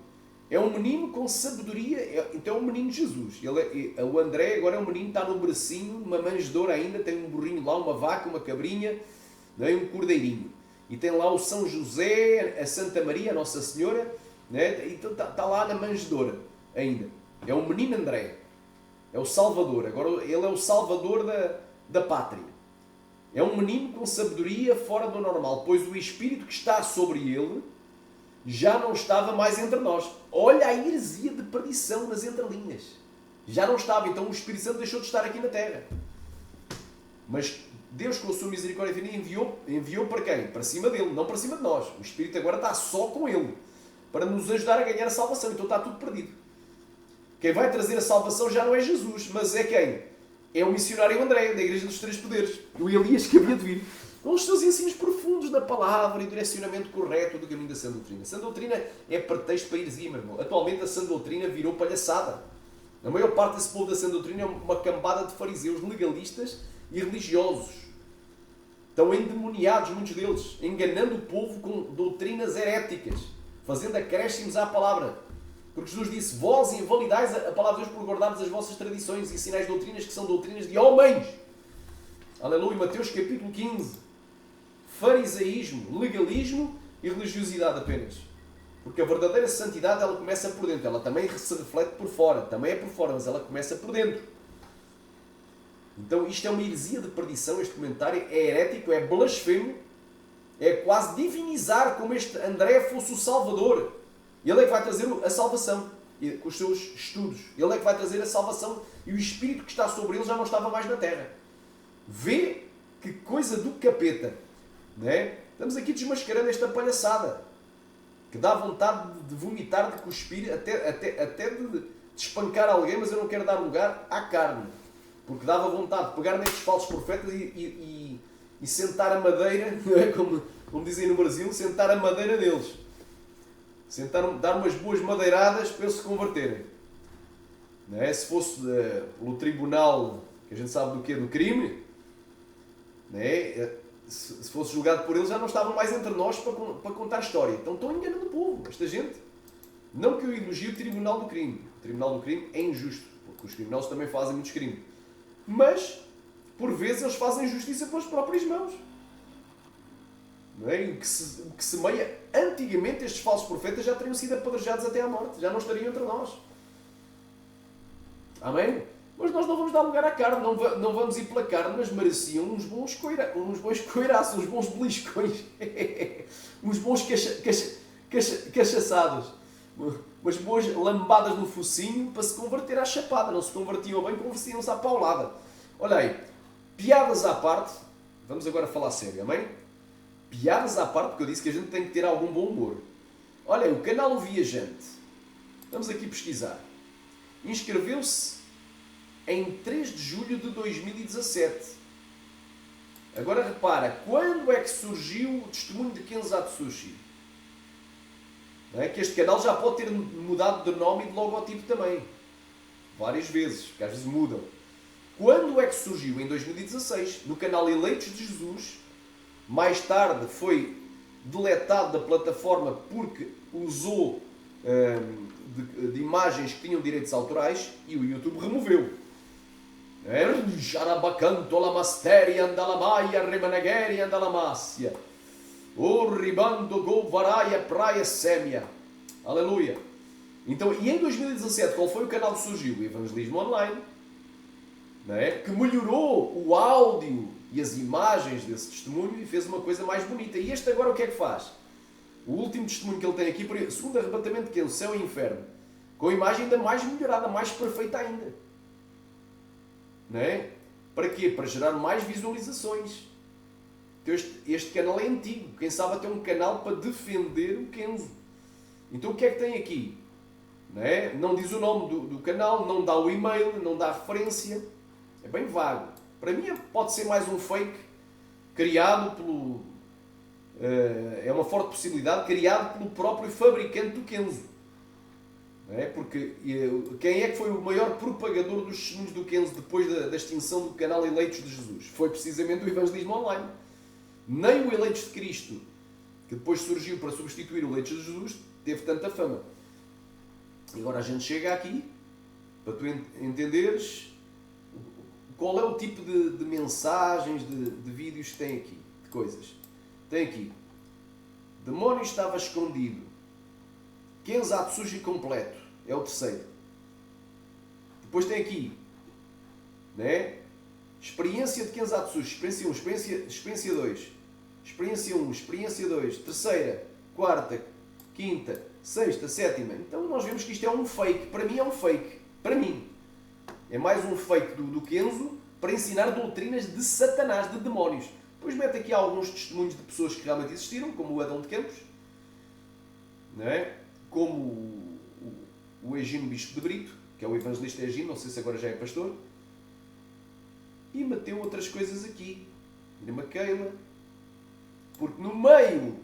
É um menino com sabedoria, então é um menino Jesus. O André agora é um menino, está num bracinho, numa manjedoura ainda, tem um burrinho lá, uma vaca, uma cabrinha, não é? Um cordeirinho. E tem lá o São José, a Santa Maria, a Nossa Senhora, não é? Então está lá na manjedoura ainda. É um menino André. É o Salvador. Agora ele é o Salvador da pátria. É um menino com sabedoria fora do normal, pois o Espírito que está sobre ele já não estava mais entre nós. Olha a heresia de perdição nas entrelinhas. Já não estava, então o Espírito Santo deixou de estar aqui na Terra. Mas Deus, com a sua misericórdia infinita, enviou para quem? Para cima dele, não para cima de nós. O Espírito agora está só com ele, para nos ajudar a ganhar a salvação. Então está tudo perdido. Quem vai trazer a salvação já não é Jesus, mas é quem? É o missionário André, da Igreja dos Três Poderes. O Elias que havia de vir. Com os seus ensinos profundos da palavra e direcionamento correto do caminho da sã doutrina. A sã doutrina é pretexto para heresia, meu irmão. Atualmente a sã doutrina virou palhaçada. A maior parte desse povo da sã doutrina é uma cambada de fariseus legalistas e religiosos. Estão endemoniados, muitos deles, enganando o povo com doutrinas heréticas, fazendo acréscimos à palavra. Porque Jesus disse: vós invalidais a palavra de Deus por guardarmos as vossas tradições e ensinais doutrinas que são doutrinas de homens. Aleluia. Mateus capítulo 15. Farisaísmo, legalismo e religiosidade apenas. Porque a verdadeira santidade, ela começa por dentro. Ela também se reflete por fora. Também é por fora, mas ela começa por dentro. Então isto é uma heresia de perdição. Este comentário é herético, é blasfemo. É quase divinizar como este André fosse o Salvador. Ele é que vai trazer a salvação. Com os seus estudos. Ele é que vai trazer a salvação. E o Espírito que está sobre ele já não estava mais na terra. Vê que coisa do capeta. Não é? Estamos aqui desmascarando esta palhaçada. Que dá vontade de vomitar, de cuspir, até de espancar alguém, mas eu não quero dar lugar à carne. Porque dava vontade de pegar nestes falsos profetas e sentar a madeira, não é? Como dizem no Brasil, sentar a madeira deles. Dar umas boas madeiradas para eles se converterem. Não é? Se fosse pelo tribunal, que a gente sabe do que é, do crime, não é? Se fosse julgado por eles, já não estavam mais entre nós para contar a história. Então estão enganando o povo, esta gente. Não que eu elogie o tribunal do crime. O tribunal do crime é injusto, porque os criminosos também fazem muitos crimes. Mas, por vezes, eles fazem justiça pelas próprias mãos. Não é? O que se semeia, antigamente estes falsos profetas já teriam sido apedrejados até à morte. Já não estariam entre nós. Amém? Mas nós não vamos dar lugar à carne, não vamos ir pela carne, mas mereciam uns bons coiraços, uns bons beliscões, uns bons cachaçados, umas boas lambadas no focinho para se converter à chapada. Não se convertiam bem, convertiam-se à paulada. Olha aí, piadas à parte, vamos agora falar sério, amém? Piadas à parte, porque eu disse que a gente tem que ter algum bom humor. Olha aí, o canal O Viajante, vamos aqui pesquisar, inscreveu-se em 3 de julho de 2017. Agora repara, quando é que surgiu o testemunho de Kenzo Atsushi? Não é? Que este canal já pode ter mudado de nome e de logotipo também. Várias vezes, porque às vezes mudam. Quando é que surgiu? Em 2016, no canal Eleitos de Jesus. Mais tarde foi deletado da plataforma porque usou de imagens que tinham direitos autorais e o YouTube removeu. Jarabacanto la masteria andalamaia remanegeri andalamácia. O ribando golvaraia praia sémia. Aleluia. Então, e em 2017, qual foi o canal que surgiu? O Evangelismo Online. Não é? Que melhorou o áudio e as imagens desse testemunho e fez uma coisa mais bonita. E este agora o que é que faz? O último testemunho que ele tem aqui, segundo arrebatamento, que é o céu e o inferno, com a imagem ainda mais melhorada, mais perfeita ainda. Não é? Para quê? Para gerar mais visualizações. Então este canal é antigo. Quem sabe até um canal para defender o Kenzo. Então o que é que tem aqui? Não é? Não diz o nome do canal, não dá o e-mail, não dá a referência. É bem vago. Para mim pode ser mais um fake criado pelo... é uma forte possibilidade, criado pelo próprio fabricante do Kenzo. É? Porque quem é que foi o maior propagador dos testemunhos do Kenzo depois da extinção do canal Eleitos de Jesus? Foi precisamente o Evangelismo Online. Nem o Eleitos de Cristo, que depois surgiu para substituir o Eleitos de Jesus, teve tanta fama. E agora a gente chega aqui, para tu entenderes qual é o tipo de mensagens, de vídeos que tem aqui, de coisas. Tem aqui, demónio estava escondido. Kenzo Atsushi completo. É o terceiro. Depois tem aqui, né? Experiência de Kenzo Atsushi. Experiência 1, experiência 2. Experiência 1, experiência 2. Terceira, quarta, quinta, sexta, sétima. Então nós vemos que isto é um fake. Para mim é um fake. Para mim. É mais um fake do Kenzo para ensinar doutrinas de Satanás, de demónios. Depois mete aqui alguns testemunhos de pessoas que realmente existiram, como o Adão de Campos, não é? Como o Egino Bispo de Brito, que é o evangelista Egino, não sei se agora já é pastor, e meteu outras coisas aqui, Irmã Keila, porque no meio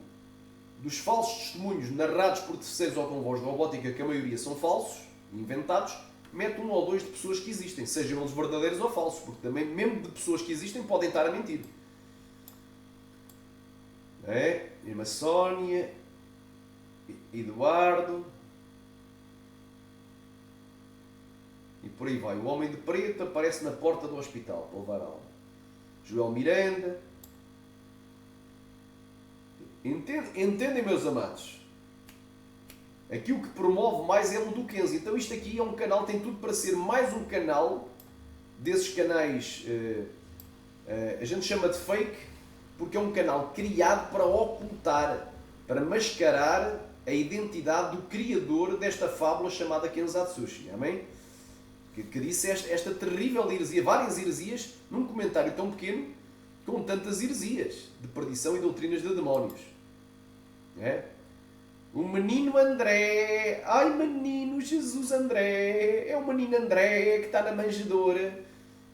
dos falsos testemunhos narrados por terceiros ou com voz de robótica, que a maioria são falsos, inventados, mete um ou dois de pessoas que existem, sejam eles verdadeiros ou falsos, porque também, mesmo de pessoas que existem, podem estar a mentir. É? Irmã Sónia, Eduardo, e por aí vai. O homem de preto aparece na porta do hospital para levar a alma. Joel Miranda. Entendem, meus amados? Aqui o que promove mais é o do Kenzo. Então isto aqui é um canal, tem tudo para ser mais um canal desses canais, a gente chama de fake, porque é um canal criado para ocultar, para mascarar a identidade do criador desta fábula chamada Kenzo Atsushi. Amém? Que disse esta terrível heresia, várias heresias, num comentário tão pequeno, com tantas heresias de perdição e doutrinas de demónios. É? O menino André, ai menino Jesus André, é o menino André que está na manjedoura,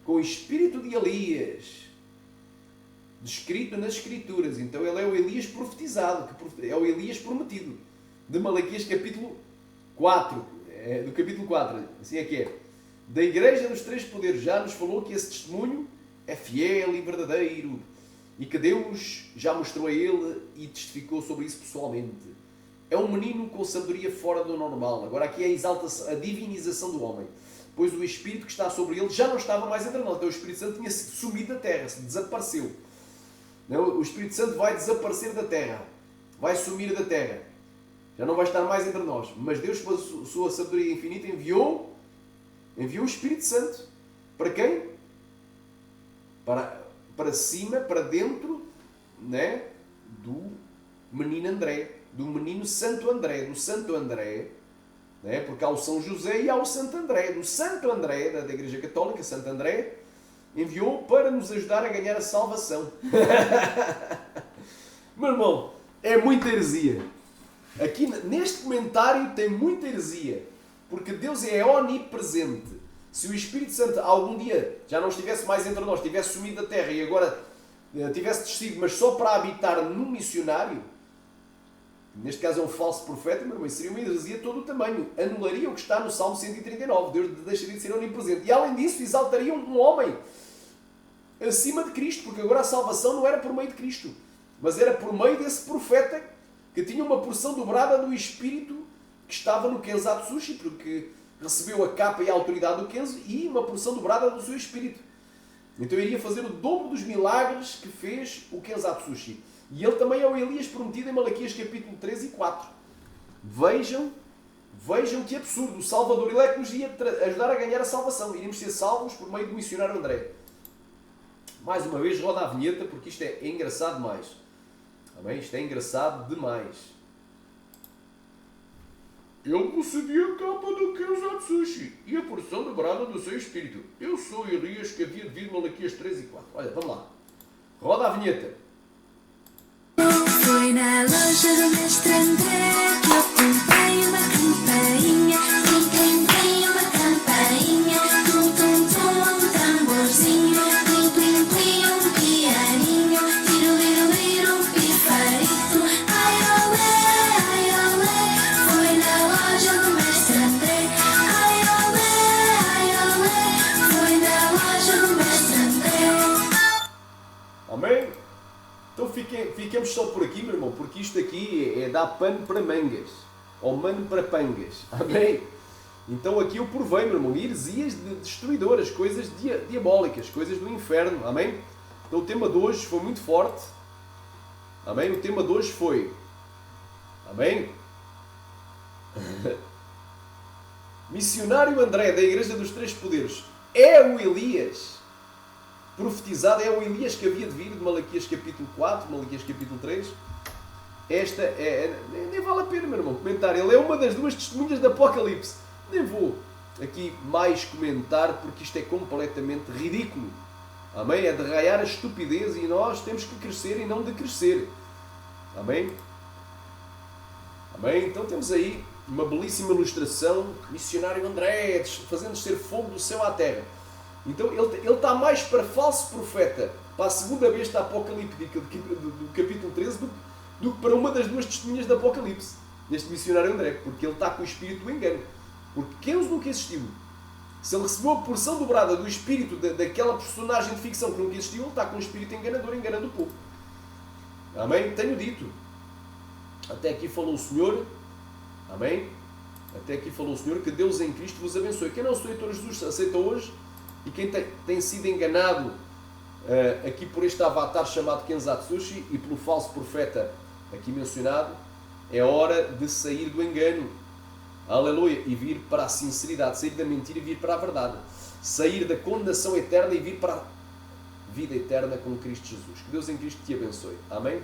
com o espírito de Elias, descrito nas Escrituras. Então ele é o Elias profetizado, é o Elias prometido, de Malaquias capítulo 4, do capítulo 4, assim é que é. Da Igreja dos Três Poderes já nos falou que esse testemunho é fiel e verdadeiro e que Deus já mostrou a ele e testificou sobre isso pessoalmente. É um menino com sabedoria fora do normal. Agora aqui é a divinização do homem. Pois o Espírito que está sobre ele já não estava mais entre nós. Então o Espírito Santo tinha sido sumido da terra, desapareceu. O Espírito Santo vai desaparecer da terra, vai sumir da terra. Já não vai estar mais entre nós. Mas Deus, pela sua sabedoria infinita, enviou o Espírito Santo. Para quem? Para cima, para dentro, né? Do menino André, do menino Santo André, do Santo André, né? Porque há o São José e há o Santo André. Do Santo André, da Igreja Católica, Santo André, enviou para nos ajudar a ganhar a salvação. Meu irmão, é muita heresia. Aqui neste comentário tem muita heresia. Porque Deus é onipresente. Se o Espírito Santo algum dia já não estivesse mais entre nós, tivesse sumido da terra e agora tivesse descido, mas só para habitar num missionário, neste caso é um falso profeta, mas seria uma heresia de todo o tamanho. Anularia o que está no Salmo 139. Deus deixaria de ser onipresente. E além disso, exaltaria um homem acima de Cristo, porque agora a salvação não era por meio de Cristo, mas era por meio desse profeta que tinha uma porção dobrada do Espírito que estava no Kenzo Atsushi, porque recebeu a capa e a autoridade do Kenzo e uma porção dobrada do seu espírito. Então iria fazer o dobro dos milagres que fez o Kenzo Atsushi. E ele também é o Elias prometido em Malaquias capítulo 3 e 4. Vejam que absurdo. O Salvador Electo nos ia ajudar a ganhar a salvação. Iríamos ser salvos por meio do missionário André. Mais uma vez, roda a vinheta, porque isto é engraçado demais. Amém? Isto é engraçado demais. Ele possuía a capa do Kenzo Atsushi e a porção dobrada do seu espírito. Eu sou Elias que havia de vir Malaquias 3 e 4. Olha, vamos lá. Roda a vinheta. Foi na loja do mestre André que eu comprei uma campainha. Tem, tem, tem uma campainha. Tum, tum, tum, um tamborzinho. Plim, plim, plim, um pianinho. Tiro, liro, liro, um pifarito. Ai, olé, ai, olé. Foi na loja do mestre André. Ai, olé, ai, olé. Foi na loja do mestre André. Amém? Então fiquemos só por aqui, meu irmão, porque isto aqui é dar pano para mangas, ou mano para pangas, amém? Então aqui eu provei, meu irmão, heresias destruidoras, coisas diabólicas, coisas do inferno, amém? Então o tema de hoje foi muito forte, amém? O tema de hoje foi, amém? Missionário André, da Igreja dos Três Poderes, é o Elias profetizado, é o Elias que havia de vir, de Malaquias capítulo 4, Malaquias capítulo 3. Esta nem vale a pena, meu irmão, comentar. Ele é uma das duas testemunhas do Apocalipse. Nem vou aqui mais comentar, porque isto é completamente ridículo. Amém? É derraiar a estupidez e nós temos que crescer e não decrescer. Amém? Amém? Então temos aí uma belíssima ilustração, missionário André, fazendo ser fogo do céu à terra. Então ele está mais para falso profeta, para a segunda besta apocalíptica do capítulo 13, do que para uma das duas testemunhas do Apocalipse, deste missionário André, porque ele está com o espírito do engano. Porque quem nunca existiu? Se ele recebeu a porção dobrada do espírito daquela personagem de ficção que nunca existiu, ele está com um espírito enganador, enganando o povo. Amém? Tenho dito. Até aqui falou o Senhor. Amém? Até aqui falou o Senhor, que Deus em Cristo vos abençoe. Quem não aceitou Jesus, aceita hoje. E quem tem sido enganado aqui por este avatar chamado Kenzatsushi e pelo falso profeta aqui mencionado, é hora de sair do engano. Aleluia! E vir para a sinceridade, sair da mentira e vir para a verdade. Sair da condenação eterna e vir para a vida eterna com Cristo Jesus. Que Deus em Cristo te abençoe. Amém?